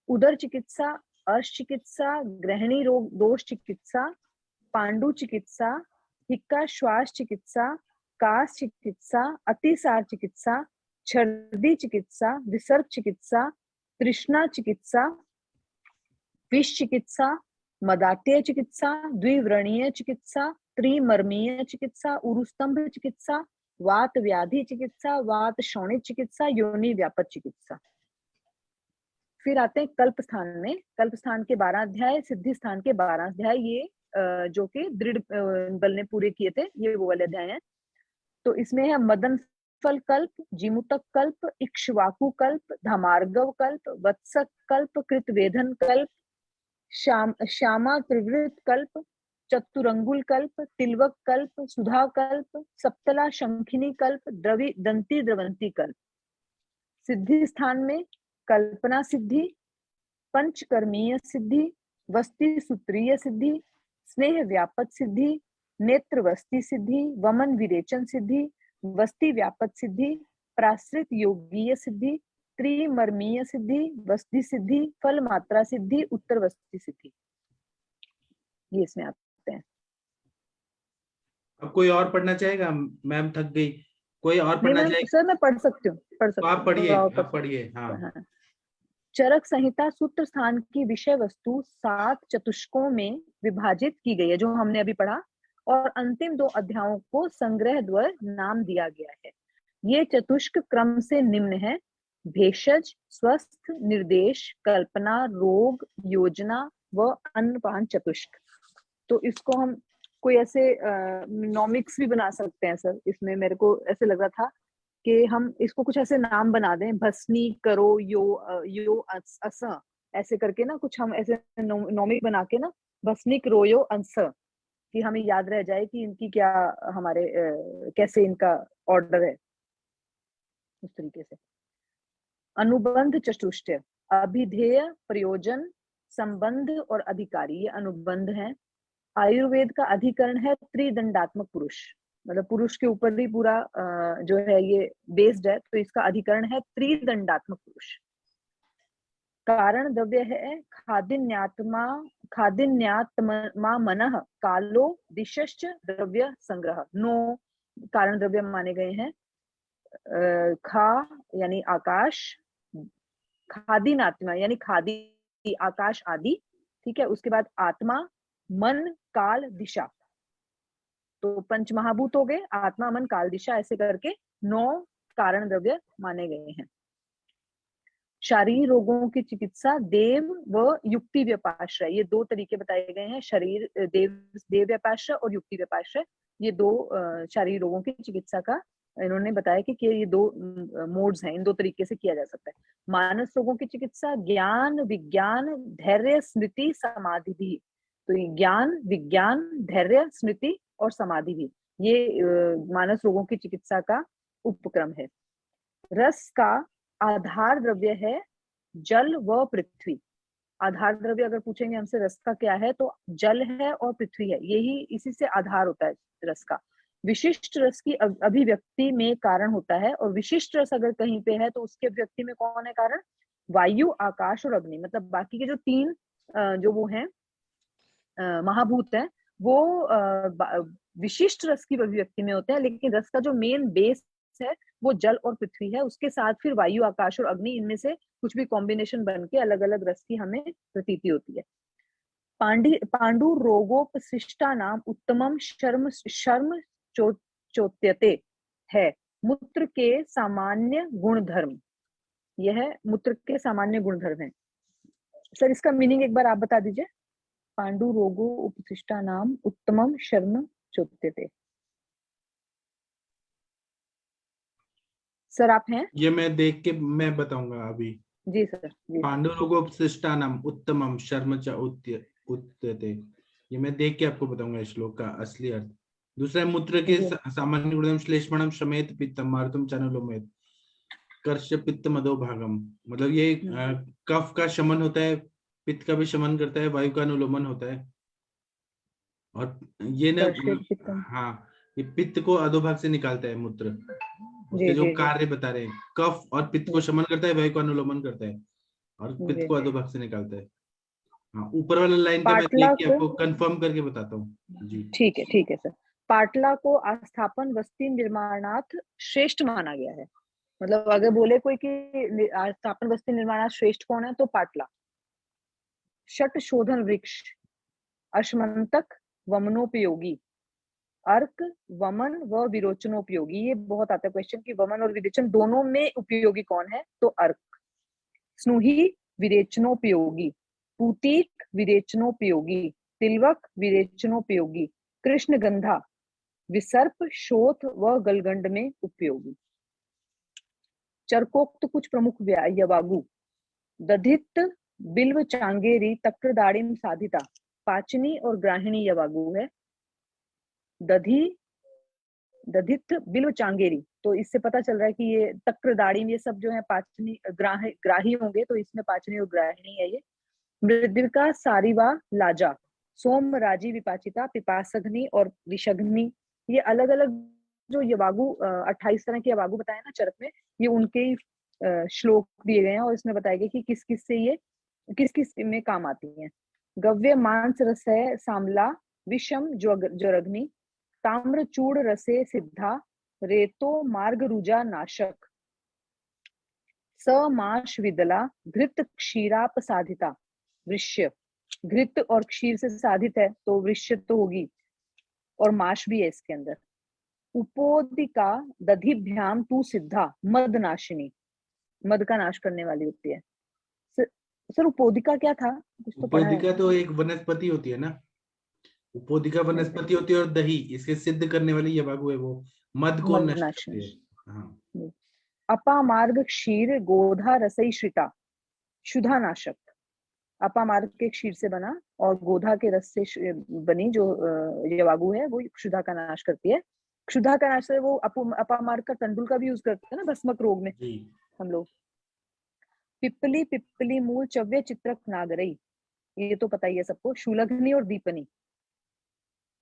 उदर चिकित्सा, अर्श चिकित्सा, ग्रहणी रोग दोष चिकित्सा, पांडु चिकित्सा, हिक्का श्वास चिकित्सा, कास चिकित्सा, अतिसार चिकित्सा, छर्दी चिकित्सा, विसर्ग चिकित्सा, तृष्णा चिकित्सा, विष चिकित्सा, मदात्य चिकित्सा, द्विव्रणीय चिकित्सा, त्रिमर्मीय चिकित्सा, उरुस्तंभ चिकित्सा, वात व्याधि चिकित्सा, वात शोणित चिकित्सा, योनि व्यापक चिकित्सा। फिर आते हैं कल्प स्थान में। कल्प स्थान के 12 अध्याय, सिद्धि स्थान के 12 अध्याय, ये जो कि दृढ़ बल ने पूरे किए थे, ये वो वाले अध्याय हैं। तो इसमें है मदन फल कल्प, जीमुतक कल्प, इक्ष्वाकु कल्प, धमार्गव कल्प, वत्सक कल्प, कृतवेधन कल्प, श्यामा त्रिवृत कल्प, चतुरंगुल कल्प, तिलवक कल्प, सुधा कल्प, सप्तला शंखिनी कल्प, द्रवि दंती द्रवंती कल्प। सिद्धि स्थान में कल्पना सिद्धि, पंचकर्मीय सिद्धि, वस्ती सूत्रीय सिद्धि, स्नेह व्यापक सिद्धि, नेत्र वस्ती सिद्धि, वमन विरेचन सिद्धि, वस्ती व्यापक सिद्धि, प्राश्रित योगीय सिद्धि, त्रिमर्मीय सिद्धि, वस्ती सिद्धि, फल मात्रा सिद्धि, उत्तर वस्ती सिद्धि, ये इसमें आते हैं।
अब कोई और पढ़ना चाहेगा? मैम थक गई, कोई और पढ़ना चाहेगा?
सर मैं पढ़ सकती हूँ,
तो आप पढ़िए, हाँ।
चरक संहिता सूत्र स्थान की विषय वस्तु 7 चतुष्कों में विभाजित की गई है, जो हमने अभी पढ़ा, और अंतिम 2 अध्यायों को संग्रह द्वय नाम दिया गया है। ये चतुष्क क्रम से निम्न है: भेषज, स्वस्थ, निर्देश, कल्पना, रोग, योजना व अन्नपान चतुष्क। तो इसको हम कोई ऐसे नॉमिक्स भी बना सकते हैं सर। इसमें मेरे को ऐसे लग रहा था कि हम इसको कुछ ऐसे नाम बना दें, भस्नी करो यो अस, ऐसे करके ना कुछ हम ऐसे नॉमिक बना के ना, भस्निक रोयो अंस, कि हमें याद रह जाए कि इनकी क्या हमारे कैसे इनका ऑर्डर है, उस तरीके से। अनुबंध चतुष्टय, अभिधेय, प्रयोजन, संबंध और अधिकारी, ये अनुबंध हैं। आयुर्वेद का अधिकरण है त्रिदंडात्मक पुरुष, मतलब पुरुष के ऊपर ही पूरा जो है ये बेस्ड है, तो इसका अधिकरण है त्रिदंडात्मक पुरुष। कारण द्रव्य है खादिन्यात्मा मनः कालो दिशश्च द्रव्य संग्रह। 9 कारण द्रव्य माने गए हैं। खा यानी आकाश, खादिनात्मा यानी खादी आकाश आदि, ठीक है। उसके बाद आत्मा, मन, काल, दिशा, तो पंच महाभूत हो गए, आत्मा, मन, काल, दिशा, ऐसे करके 9 कारण द्रव्य माने गए हैं। शारीरिक रोगों की चिकित्सा देव व युक्ति व्यपाश्रय, ये 2 तरीके बताए गए हैं। शरीर देव व्यपाश्रय और युक्ति व्यपाश्रय, ये 2 शारीरिक रोगों की चिकित्सा का इन्होंने बताया कि ये 2 मोड्स हैं, इन 2 तरीके से किया जा सकता है। मानस रोगों की चिकित्सा ज्ञान, विज्ञान, धैर्य, स्मृति, समाधि भी। तो ये ज्ञान, विज्ञान, धैर्य, स्मृति और समाधि भी, ये मानस रोगों की चिकित्सा का उपक्रम है। रस का आधार द्रव्य है जल व पृथ्वी। आधार द्रव्य अगर पूछेंगे हमसे रस का क्या है, तो जल है और पृथ्वी है, यही इसी से आधार होता है रस का। विशिष्ट रस की अभिव्यक्ति में कारण होता है, और विशिष्ट रस अगर कहीं पे है तो उसके अभिव्यक्ति में कौन है कारण? वायु, आकाश और अग्नि। मतलब बाकी के जो 3 जो वो हैं महाभूत हैं, वो विशिष्ट रस की अभिव्यक्ति में होते हैं, लेकिन रस का जो मेन बेस है वो जल और पृथ्वी है। उसके साथ फिर वायु, आकाश और अग्नि, इनमें से कुछ भी कॉम्बिनेशन बन के अलग अलग रस की हमें प्रतीति होती है। पांडु रोगोपशिष्टा नाम उत्तमम शर्म चोत्यते है मूत्र के सामान्य गुणधर्म। यह मूत्र के सामान्य गुणधर्म है। सर इसका मीनिंग एक बार आप बता दीजिए। पांडु रोगो उपशिष्टा नाम उत्तमम शर्म चोत्यते। सर आप हैं?
ये मैं देख के मैं बताऊंगा अभी।
जी सर जी।
पांडुरोगोपशिष्टानाम उत्तमम शर्म च उत्यते। ये मैं देख के आपको बताऊंगा इस श्लोक का असली अर्थ। दूसरा है मूत्र के
जी।
सामान्य गुणम श्लेष्मणम शमेत पित्तम मारुतम चानुलोमेत कर्ष पित्त मदो भागम। मतलब ये कफ का शमन होता है, पित्त का भी शमन करता है, वायु का अनुलोमन होता है। और ये
कर्षित पित्त।
हाँ, ये पित्त को अधोभाग से निकालता है मूत्र। उसके
जी
जो
जी जी।
कार्य बता रहे हैं, कफ और पित्त को शमन करता है, वायु को अनुलोमन करता है और पित्त
जी।
को अधोभाग से निकालता है। हाँ, ऊपर वाला लाइन का मैं
पाटला
देख के
को
आपको कंफर्म करके बताता हूँ जी।
ठीक है सर। पाटला को आस्थापन वस्ती निर्माणार्थ श्रेष्ठ माना गया है। मतलब अगर बोले कोई कि आस्थापन वस्ती निर्माणार्थ श्रेष्ठ कौन है तो पाटला। षट शोधन वृक्ष, अश्मंतक वमनोपयोगी, अर्क वमन व विरोचनोपयोगी। ये बहुत आता है क्वेश्चन कि वमन और विरेचन दोनों में उपयोगी कौन है तो अर्क। स्नूही विरेचनोपयोगी, पूतीक विरेचनोपयोगी, तिलवक विरेचनोपयोगी, कृष्णगंधा विसर्प शोथ व गलगंड में उपयोगी। चरकोक्त कुछ प्रमुख यवागु, दधित बिल्व चांगेरी तक्रदाड़िम साधिता। पाचनी और ग्राहिणी यवागु है। दधित बिल्व चांगेरी, तो इससे पता चल रहा है कि ये तक्रदाड़िम ये सब जो है पाचनी ग्राही होंगे, तो इसमें पाचनी और ग्राहिणी है ये। मृदिका सारिवा लाजा, सोम राजी विपाचिता, पिपासघ्नि और विषघ्नि। ये अलग अलग जो यवागु 28 तरह के यवागु बताए ना चरक में, ये उनके ही श्लोक दिए गए हैं और इसमें बताया गया कि किस किस से ये किस किस में काम आती हैं। गव्य मांस रसय सामला, विषम ज्वरग्नि, ताम्र चूड़ रसे सिद्धा, रेतो मार्ग रुजा नाशक। समाश विदला, घृत क्षीराप साधिता। वृश्य, घृत और क्षीर से साधित है तो वृश्य तो होगी, और माश भी है इसके अंदर। उपोदिका दधिभ्याम तू सिद्धा, मद नाशिनी, मद का नाश करने वाली होती है। सर उपोदिका क्या था? कुछ तो पढ़ा है।
उपोदिका तो एक वनस्पति होती है ना, उपोदिका वनस्पति होती है और दही इसके सिद्ध करने वाली यवागु है, वो मद को
मद
नष्ट
नाशिनी।
करती है। हाँ।
अपामार्ग क्षीर गोधा रसई श्रिता, क्षुधा नाशक। अपामार्ग के क्षीर से बना और गोधा के रस से बनी जो यवागु है वो क्षुधा का नाश करती है। क्षुधा का नाश है वो अपामार्ग का तंडुल का भी यूज करते हैं ना भस्मक रोग में हम लोग। पिप्पली पिप्पली मूल चव्य चित्रक नागरई, ये तो पता ही है सबको। शूलग्नि और दीपनी।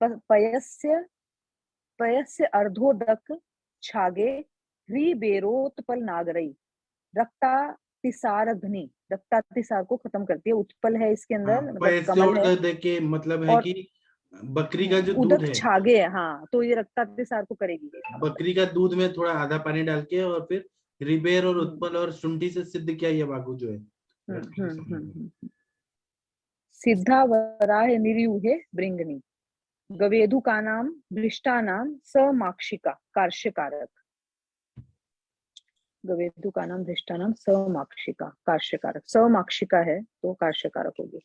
पयस्य पयस्य अर्धोदक छागे, ह्री बेरोत्पल नागरई। रक्तातिसारघ्नि, रक्तातिसार को खत्म करती है। उत्पल है इसके अंदर, मतलब कमल है।
और के मतलब है कि बकरी का जो दूध
उदक
है,
छागे है, हाँ, तो ये रक्तातिसार को करेगी।
बकरी का दूध में थोड़ा आधा पानी डाल के और फिर रिबेर और उत्पल और शुंठी से सिद्ध किया यवागु जो है।
सिद्धा वराह निरियुहे ब्रिंगनी। गवेदु का नाम भ्रिष्टानाम समाक्षिका, कार्श्यकारक। गवेदु का नाम भ्रिष्टानाम समाक्षिका, कार्श्यकारक। समाक्षिका है तो कार्श्यकारक होगी।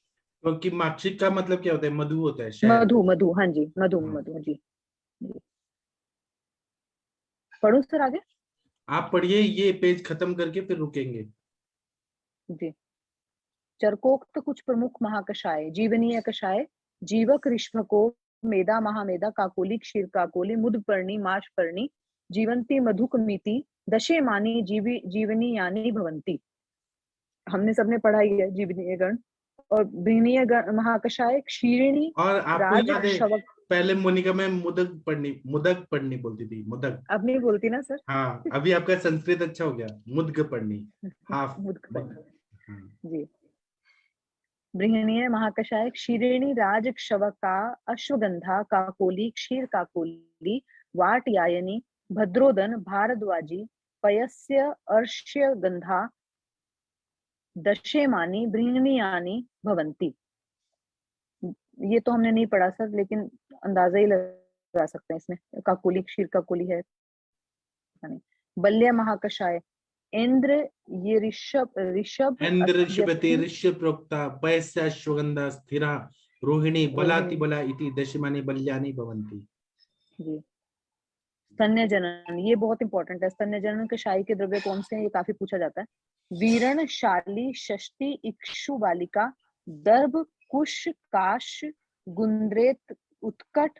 क्योंकि माक्षिक का मतलब क्या होता है? मधु होता है,
मधु, मधु, हाँ जी, मधु, मधु जी। पढ़ो सर आगे।
आप पढ़िए, ये पेज खत्म करके फिर रुकेंगे
जी। चरकोक्त कुछ प्रमुख महाकषाय, जीवनीय कषाय, जीवक ऋष्भको, मेदा महामेदा, काकोली, क्षीर काकोली, मुदपर्णी, माशपर्णी, जीवंती, मधुकमिति, दशेमानी, जीवनी यानी भवंती। हमने सबने पढ़ाई है जीवनीय गण। और बृहनीय महाकषाय, क्षीरिणी,
और आपको
राज,
याद है
शवक।
पहले मोनिका में मुदक पढ़नी बोलती थी, मुदक।
अब नहीं बोलती ना सर।
हाँ, अभी आपका संस्कृत अच्छा हो गया। मुदग पढ़नी, हाफ
जी। बृहणीय महाकषाय, क्षीरिणी, राज, क्षवका, अश्वगंधा, काकोली, क्षीर काकोली, वाटयायनी, भद्रोदन, भारद्वाजी, पयस्य, अर्श्य गंधा, दशेमानी, बृहणीयानी भवंती। ये तो हमने नहीं पढ़ा सर, लेकिन अंदाजा ही लगा सकते हैं इसमें। काकोली, क्षीर काकोली है। बल्य महाकषाय, इंद्र, ये ऋषभ
इंद्र ऋषभते ऋषभ प्रोक्ता, पयस्य अश्वगंधा स्थिरा, रोहिणी बलाति बला इति दशमानि बल्यानि भवन्ति।
जी। स्तन्य जनन, ये बहुत इंपॉर्टेंट है। स्तन्य जनन के शाही के द्रव्य कौन से हैं, ये काफी पूछा जाता है। वीरण, शाली, षष्टि, इक्षु बालिका, दर्भ, कुश, काश, गुंद्रेत, उत्कट,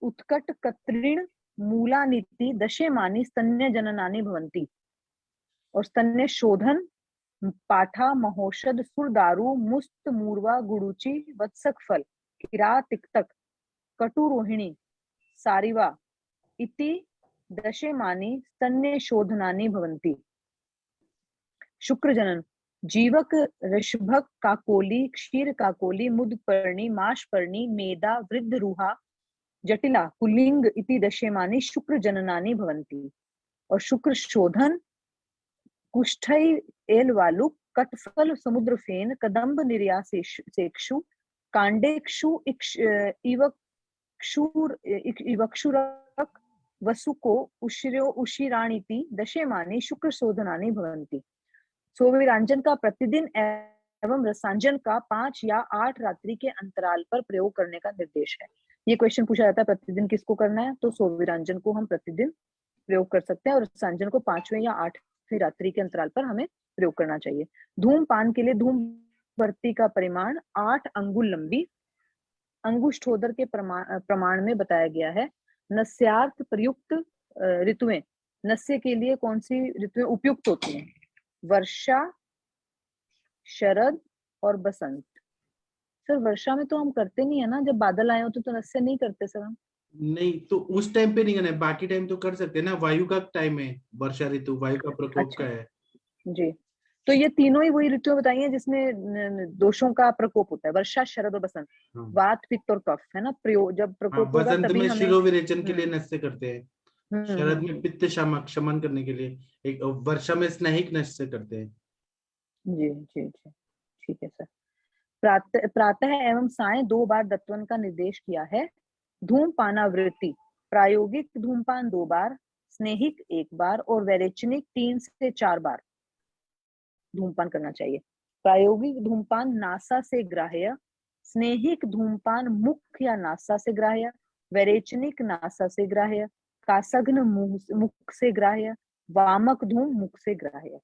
उत्कट, कत्रीण, मूलानीति, दशेमानी स्तन्य जननानि भवन्ति। और स्तन्य शोधन पाठा, महोषध, सुरदारु, मुस्त, मूर्वा, गुड़ुचि, वत्सक फल, किरा, तिक्तक, कटुरोहिणी, सारिवा इति दशेमानी स्तन्य शोधनानि भवन्ति। शुक्र जनन जीवक, ऋषभक, काकोली, क्षीर काकोली, मुदपर्णी, माशपर्णी, मेदा, वृद्ध रूहा, जटिला, पुल्लिंग इति दशेमानी शुक्र जननानि भवन्ति। और शुक्र शोधन कुष्ठई, एलवालुक, कटफल, समुद्र फेन, कदम्ब, निर्यासेक्षु, कांडेक्षु, इवक्षुरक, वसुको, उशिरो, उशिराणीति दशेमानी शुक्र शोधनानि भवन्ति। सोविरांजन का प्रतिदिन एवं रसांजन का 5 या 8 रात्रि के अंतराल पर प्रयोग करने का निर्देश है। ये क्वेश्चन पूछा जाता है प्रतिदिन किसको करना है, तो सोविरांजन को हम प्रतिदिन प्रयोग कर सकते हैं और रसांजन को 5वें या 8वें रात्रि के अंतराल पर हमें प्रयोग करना चाहिए। धूमपान के लिए धूमवर्ती का परिमाण 8 अंगुल लंबी अंगुष्ठोदर के प्रमाण में बताया गया है। नस्यार्थ प्रयुक्त ऋतुएं, नस्य के लिए कौन सी ऋतुएं उपयुक्त होती हैं? वर्षा, शरद और बसंत। सर वर्षा में तो हम करते नहीं है ना, जब बादल आए होते तो नस्य नहीं करते सर हम।
नहीं तो उस टाइम पे नहीं करना है, बाकी टाइम तो कर सकते हैं ना। वायु का टाइम है, वर्षा ऋतु वायु का प्रकोप
अच्छा।
का है
जी, तो ये तीनों ही वही ऋतुएं बताई हैं जिसमें दोषों का प्रकोप होता है, वर्षा, शरद और बसंत।
हाँ।
वात, पित्त और कफ है ना, प्रयोग जब
हाँ,
प्रकोप होगा
वसंत
तभी
में
हमें
शिरोविरेचन के लिए नस्य करते हैं, शरद
हम्म,
में पित्त शमन करने के लिए, एक वर्षा में स्नेहिक नस्य करते हैं।
जी जी जी, ठीक है सर। प्रातः एवं साय 2 बार दत्वन का निर्देश किया है। धूमपानावृत्ति, प्रायोगिक धूमपान 2 बार, स्नेहिक 1 बार और वैरेचनिक 3 से 4 बार धूमपान करना चाहिए। प्रायोगिक धूमपान नासा से ग्राह्य, स्नेहिक धूमपान मुख या नासा से ग्राह्य, वैरेचनिक नासा से ग्राह्य, कासघ्न मुख से ग्राह्य, वामक धूम मुख से ग्राह्य।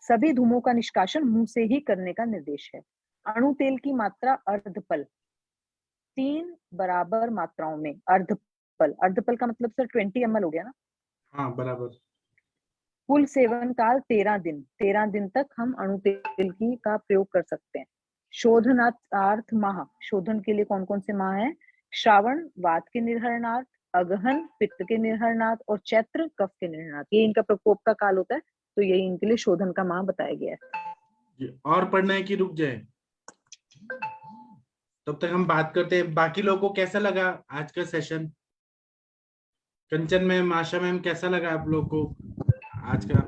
सभी धूमों का निष्कासन मुंह से ही करने का निर्देश है। अणु तेल की मात्रा अर्धपल, 3 बराबर मात्राओं में अर्धपल। अर्धपल का मतलब सर 20 ml हो गया ना।
हाँ बराबर।
कुल सेवन काल 13 दिन, 13 दिन तक हम अणु तेल की का प्रयोग कर सकते हैं। शोधनार्थ माह, शोधन के लिए कौन कौन से माह हैं? श्रावण वात के निर्हरणार्थ, अगहन पित्त के निर्हरणार्थ और चैत्र कफ के निर्हरणार्थ। ये इनका प्रकोप का काल होता है, तो यही इनके लिए शोधन का माह बताया गया है।
और पढ़ना है कि रुक जाए? तब तक हम बात करते हैं। बाकी लोगों को कैसा लगा आज का सेशन? कंचन मैम, आशा मैम, कैसा लगा आप लोगों को आज का?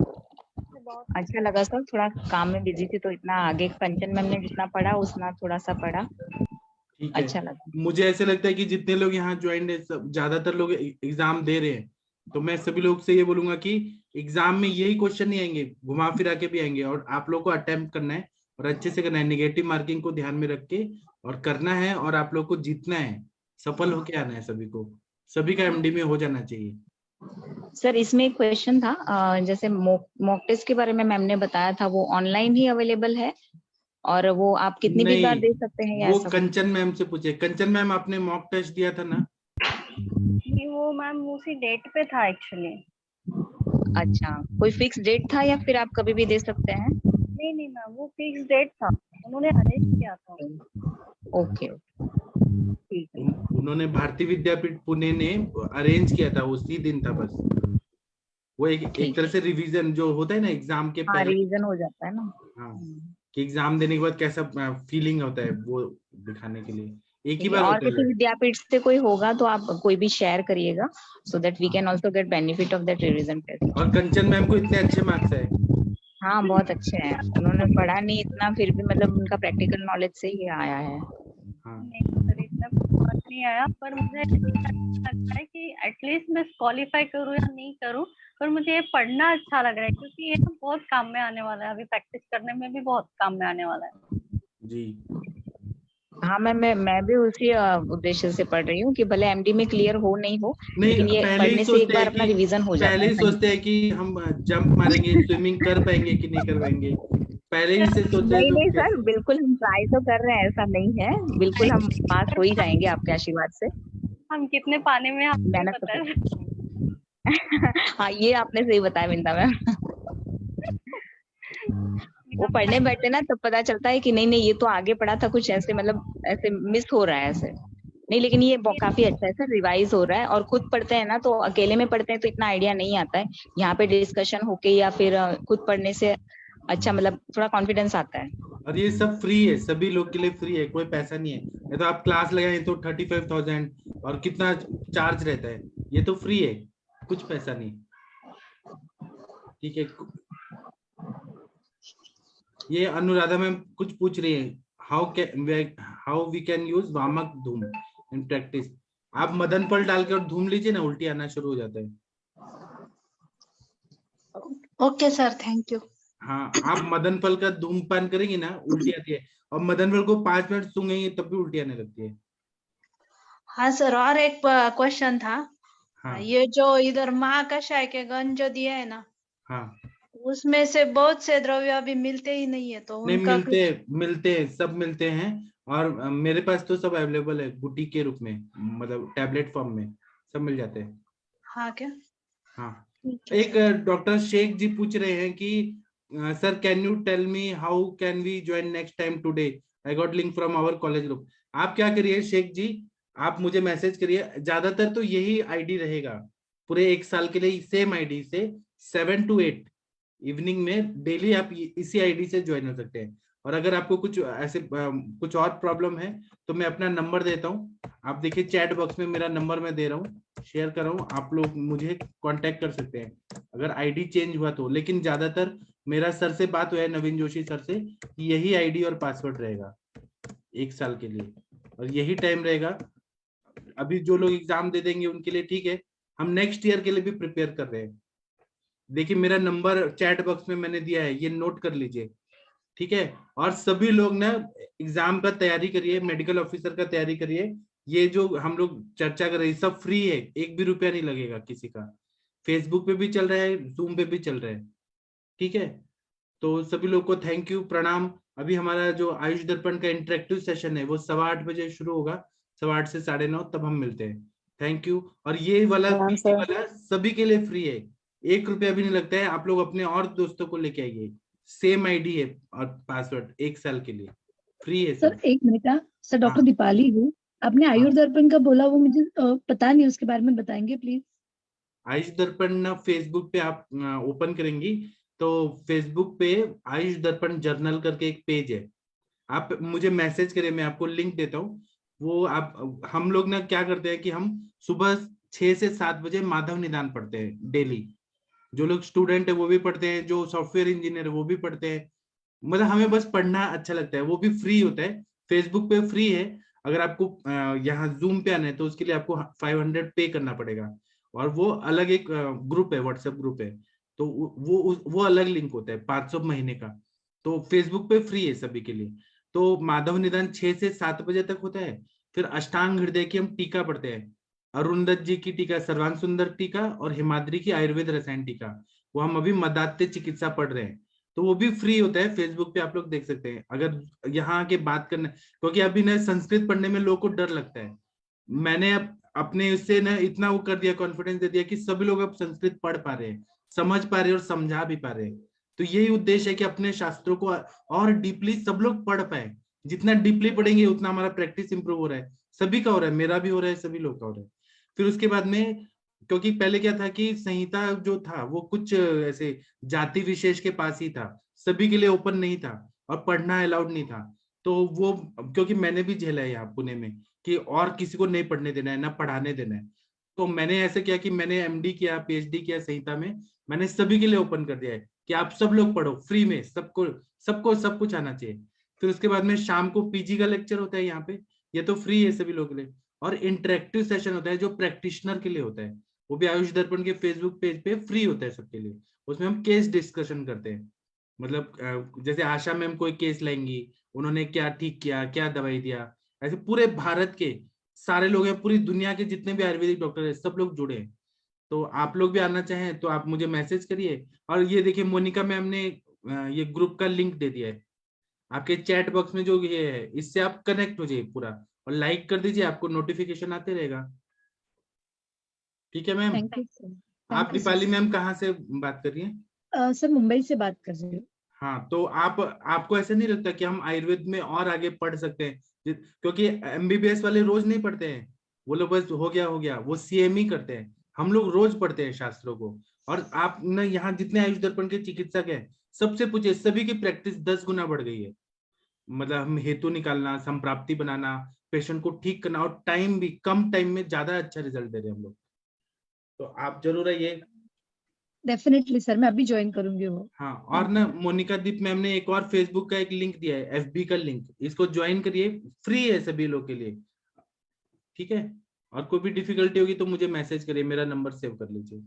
अच्छा लगा सर, थोड़ा काम में बिजी थी तो इतना आगे कंचन मैम ने जितना पढ़ा उतना थोड़ा सा पढ़ा।
ठीक है।
अच्छा लगा।
मुझे ऐसे लगता है कि जितने लोग यहाँ ज्वाइन है सब ज्यादातर लोग एग्जाम दे रहे हैं, तो मैं सभी लोग से ये बोलूंगा कि एग्जाम में यही क्वेश्चन नहीं आएंगे, घुमा फिरा के भी आएंगे और आप लोग को अटेम्प्ट करना है और अच्छे से करना है। नेगेटिव मार्किंग को ध्यान में रख के और करना है और आप लोग को जीतना है, सफल होके आना है। सभी को, सभी का एमडी में हो जाना चाहिए।
सर इसमें एक क्वेश्चन था, जैसे मॉक टेस्ट के बारे में मैम ने बताया था, वो ऑनलाइन ही अवेलेबल है और वो आप कितनी भी बार दे सकते हैं या
वो
ऐसा?
कंचन मैम से पूछे। कंचन मैम, आपने मॉक टेस्ट दिया था ना?
नहीं, वो मैम उसी डेट पे था एक्चुअली।
अच्छा, कोई फिक्स डेट था या फिर आप कभी भी दे सकते हैं?
नहीं नहीं मैम, वो फिक्स डेट था, उन्होंने अरेंज किया था।
ओके, ठीक है।
उन्होंने भारतीय विद्यापीठ पुणे ने अरेंज किया था, उसी दिन था बस। वो एक तरह से रिवीजन जो होता है ना एग्जाम के पहले,
रिवीजन हो जाता है ना।
हाँ, कि एग्जाम देने के बाद कैसा फीलिंग होता है वो दिखाने के लिए एक ही बार
और
होता है।
किसी विद्यापीठ से कोई होगा तो आप कोई भी शेयर करिएगा, so that we can also get benefit of that revision test.
और कंचन मैम को इतने अच्छे मार्क्स आए?
हाँ बहुत अच्छे हैं, उन्होंने पढ़ा नहीं इतना, फिर भी मतलब उनका प्रैक्टिकल नॉलेज से ही आया है।
हाँ।
नहीं सर, इतना कुछ नहीं आया, पर मुझे लगता है कि एटलीस्ट मैं क्वालिफाई करूँ या नहीं करूँ, पर मुझे ये पढ़ना अच्छा लग रहा है क्योंकि ये बहुत काम में आने वाला है। अभी प्रैक्टिस करने में भी बहुत काम में आने वाला है।
जी
हाँ मैं भी उसी उद्देश्य से पढ़ रही हूँ कि भले एमडी में क्लियर हो नहीं हो, लेकिन
नहीं,
ये
पहले ही
पढ़ने से एक
सोचते
बार
हैं
अपना
कि
रिवीजन हो जाता
पहले
है
ही
सही।
सोचते हैं कि हम जंप मारेंगे, स्विमिंग कर पाएंगे कि नहीं कर पाएंगे, पहले ही से सोच रहे हैं
नहीं
तो
नहीं सर,
कैसे।
बिल्कुल हम ट्राई तो कर रहे हैं, ऐसा नहीं है, बिल्कुल हम पास हो ही जाएंगे आपके आशीर्वाद से।
हम कितने पाने में हैं, आपको ही
मेहनत तो
पता है।
कर हाँ ये आपने सही बताया विंता मैम। वो पढ़ने बैठे ना तब पता चलता है कि नहीं नहीं ये तो आगे पढ़ा था कुछ ऐसे, मतलब ऐसे मिस हो रहा है ऐसे। नहीं लेकिन ये काफी अच्छा है सर, रिवाइज हो रहा है, और खुद पढ़ते हैं ना तो अकेले में पढ़ते हैं तो इतना आइडिया नहीं आता है, यहाँ पे डिस्कशन होके या फिर खुद पढ़ने से अच्छा मतलब थोड़ा कॉन्फिडेंस आता है।
और ये सब फ्री है, सभी लोग के लिए फ्री है, कोई पैसा नहीं है। ये तो आप क्लास लगाए तो 35,000 और कितना चार्ज रहता है, ये तो फ्री है, कुछ पैसा नहीं। ठीक है, ये अनुराधा मैम कुछ पूछ रही है, हाउ वी कैन यूज वामक धूम इन प्रैक्टिस। आप मदन पल डाल के और धूम लीजिए ना, उल्टी आना शुरू हो जाता है।
Okay sir, thank you.
हाँ, आप मदन फल का धूमपान करेंगे ना, उल्टी आती है, और मदन फल को 5 मिनट सूंघेंगे तब भी उल्टी आने लगती है।
हाँ सर, और एक क्वेश्चन था।
हाँ
ये जो इधर महाकषाय के गण जो दिया है ना,
हाँ,
उसमें से बहुत से द्रव्य अभी मिलते ही नहीं है, तो
नहीं
उनका कुछ।
मिलते हैं, सब मिलते हैं। और मेरे पास तो सब अवेलेबल है गुटी के रूप में, मतलब टैबलेट फॉर्म में सब मिल जाते हैं।
हाँ क्या?
हाँ,
ठीक है
एक
सर।
डॉक्टर शेख जी पूछ रहे हैं कि sir can you tell me how can we join next time today, I got link from our college group. आप क्या करिए शेख जी, आप मुझे मैसेज करिए, ज्यादातर तो यही आईडी रहेगा पूरे 1 साल के लिए, सेम आईडी से 7 to 8 इवनिंग में डेली आप इसी आईडी से ज्वाइन हो सकते हैं। और अगर आपको कुछ ऐसे कुछ और प्रॉब्लम है तो मैं अपना नंबर देता हूँ, आप देखिए चैट बॉक्स में मेरा नंबर मैं दे रहा हूँ, शेयर कर रहा हूँ, आप लोग मुझे कांटेक्ट कर सकते हैं अगर आईडी चेंज हुआ तो। लेकिन ज्यादातर मेरा सर से बात हुआ है, नवीन जोशी सर से, यही आईडी और पासवर्ड रहेगा 1 साल के लिए, और यही टाइम रहेगा। अभी जो लोग एग्जाम दे देंगे उनके लिए ठीक है, हम नेक्स्ट ईयर के लिए भी प्रिपेयर कर रहे हैं। देखिए मेरा नंबर चैट बॉक्स में मैंने दिया है, ये नोट कर लीजिए, ठीक है। और सभी लोग ना एग्जाम का तैयारी करिए, मेडिकल ऑफिसर का तैयारी करिए, ये जो हम लोग चर्चा कर रहे हैं सब फ्री है, 1 भी रुपया नहीं लगेगा किसी का। फेसबुक पे भी चल रहा है, जूम पे भी चल रहा है, ठीक है। तो सभी लोग को थैंक यू, प्रणाम। अभी हमारा जो आयुष दर्पण का इंटरेक्टिव सेशन है वो 8:15 शुरू होगा, 8:15 से 9:30, तब हम मिलते हैं। Thank you. और ये वाला
प्रणाम
पीजी
सर।
वाला सभी के लिए फ्री है, 1 रुपया भी नहीं लगता है। आप लोग अपने और दोस्तों को लेके आइए, सेम आईडी है और पासवर्ड, 1 साल के लिए फ्री है
सर
सब।
एक मिनट का, सर डॉक्टर
हाँ
दीपाली हूँ। आपने
हाँ,
आयुर्वेद दर्पण का बोला, वो मुझे पता नहीं, उसके बारे में बताएंगे प्लीज।
आयुष दर्पण ना फेसबुक पे आप ओपन करेंगी तो फेसबुक पे आयुष दर्पण जर्नल करके एक पेज है, आप मुझे मैसेज करें, मैं आपको लिंक देता हूँ। वो आप, हम लोग ना क्या करते हैं कि हम सुबह 6 से 7 बजे माधव निदान पढ़ते हैं डेली। जो लोग स्टूडेंट है वो भी पढ़ते हैं, जो सॉफ्टवेयर इंजीनियर है वो भी पढ़ते हैं। मतलब हमें बस पढ़ना अच्छा लगता है, वो भी फ्री होता है, फेसबुक पे फ्री है। अगर आपको यहाँ जूम पे आना है तो उसके लिए आपको 500 पे करना पड़ेगा, और वो अलग एक ग्रुप है, व्हाट्सएप ग्रुप है, तो वो अलग लिंक होता है 500 महीने का। तो फेसबुक पे फ्री है सभी के लिए। तो माधव निदान 6 से 7 बजे तक होता है। फिर अष्टांग हृदय की हम टीका पढ़ते हैं, अरुंधत जी की टीका, सर्वांग सुंदर टीका, और हिमाद्री की आयुर्वेद रसायन टीका, वो हम अभी मदात्य चिकित्सा पढ़ रहे हैं। तो वो भी फ्री होता है, फेसबुक पे आप लोग देख सकते हैं। अगर यहाँ आके बात करना, क्योंकि अभी ना संस्कृत पढ़ने में लोगों को डर लगता है, मैंने अब अपने उससे ना इतना वो कर दिया, कॉन्फिडेंस दे दिया कि सभी लोग अब संस्कृत पढ़ पा रहे हैं, समझ पा रहे हैं और समझा भी पा रहे हैं। तो यही उद्देश्य है कि अपने शास्त्रों को और डीपली सब लोग पढ़ पाए। जितना डीपली पढ़ेंगे उतना हमारा प्रैक्टिस इंप्रूव हो रहा है, सभी का हो रहा है, मेरा भी हो रहा है, सभी लोग का हो रहा है। फिर उसके बाद में, क्योंकि पहले क्या था कि संहिता जो था वो कुछ ऐसे जाति विशेष के पास ही था, सभी के लिए ओपन नहीं था और पढ़ना अलाउड नहीं था। तो वो, क्योंकि मैंने भी झेला है यहाँ पुणे में कि और किसी को नहीं पढ़ने देना है ना पढ़ाने देना है, तो मैंने ऐसे किया कि मैंने एमडी किया, पीएचडी किया संहिता में, मैंने सभी के लिए ओपन कर दिया है कि आप सब लोग पढ़ो फ्री में, सबको सबको सब कुछ आना चाहिए। फिर उसके बाद में शाम को पीजी का लेक्चर होता है यहाँ पे, ये तो फ्री है सभी लोगों के लिए। और इंटरेक्टिव सेशन होता है जो प्रैक्टिशनर के लिए होता है, वो भी आयुष दर्पण के फेसबुक पेज पे फ्री होता है सबके लिए। उसमें हम केस डिस्कशन करते हैं, मतलब जैसे आशा मैम कोई केस लाएंगी, उन्होंने क्या ठीक किया, क्या दवाई दिया, ऐसे पूरे भारत के सारे लोग हैं, पूरी दुनिया के जितने भी आयुर्वेदिक डॉक्टर हैं सब लोग जुड़े हैं। तो आप लोग भी आना चाहें तो आप मुझे मैसेज करिए। और ये देखिए मोनिका मैम ने ये ग्रुप का लिंक दे दिया है आपके चैट बॉक्स में, जो ये है इससे आप कनेक्ट हो जाइए पूरा, और लाइक कर दीजिए, आपको नोटिफिकेशन आते रहेगा। ठीक है मैम।
Thank you sir.
आप दीपाली मैम कहाँ से बात कर रही हैं?
सर मुंबई से बात कर रही हूँ।
हाँ, तो आपको ऐसा नहीं लगता कि हम आयुर्वेद में और आगे पढ़ सकते हैं? क्योंकि एमबीबीएस वाले रोज नहीं पढ़ते हैं, वो लोग बस हो गया वो सीएमई करते हैं। हम लोग रोज पढ़ते हैं शास्त्रों को। और आप न यहाँ जितने आयुष दर्पण के चिकित्सक हैं सबसे पूछे, सभी की प्रैक्टिस 10 गुना बढ़ गई है। मतलब हम हेतु निकालना, संप्राप्ति बनाना, पेशेंट को ठीक करना, और टाइम भी कम टाइम में ज्यादा अच्छा रिजल्ट दे रहे हैं हम लोग। तो आप जरूर आइए।
डेफिनेटली सर, मैं अभी ज्वाइन करूंगी वो।
हाँ, और ना मोनिका दीप मैम ने एक और फेसबुक का एक लिंक दिया है, एफबी का लिंक, इसको ज्वाइन करिए, फ्री है सभी लोग के लिए। ठीक है, और कोई भी डिफिकल्टी होगी तो मुझे मैसेज करिए, मेरा नंबर सेव कर लीजिए।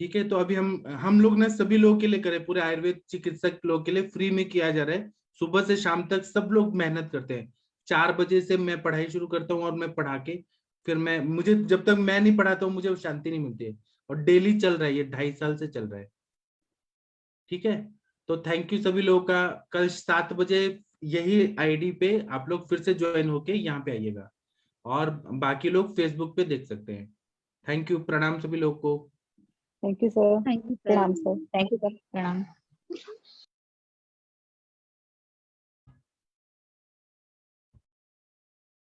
ठीक है, तो अभी हम लोग ना सभी लोगों के लिए करें, पूरे आयुर्वेद चिकित्सक लोग के लिए फ्री में किया जा रहा है। सुबह से शाम तक सब लोग मेहनत करते हैं। 4 बजे से मैं पढ़ाई शुरू करता हूँ, और मैं पढ़ा के फिर मुझे जब तक मैं नहीं पढ़ाता हूँ मुझे शांति नहीं मिलती है। और डेली चल रहा है, ये 2.5 साल से चल रहा है। ठीक है, तो थैंक यू सभी लोगों का। कल 7 बजे यही आईडी पे आप लोग फिर से ज्वाइन होके यहाँ पे आइएगा, और बाकी लोग फेसबुक पे देख सकते हैं। थैंक यू, प्रणाम सभी लोग को।
Thank you sir.
Thank you sir.
प्रणाम सर।
थैंक यू सर, प्रणाम।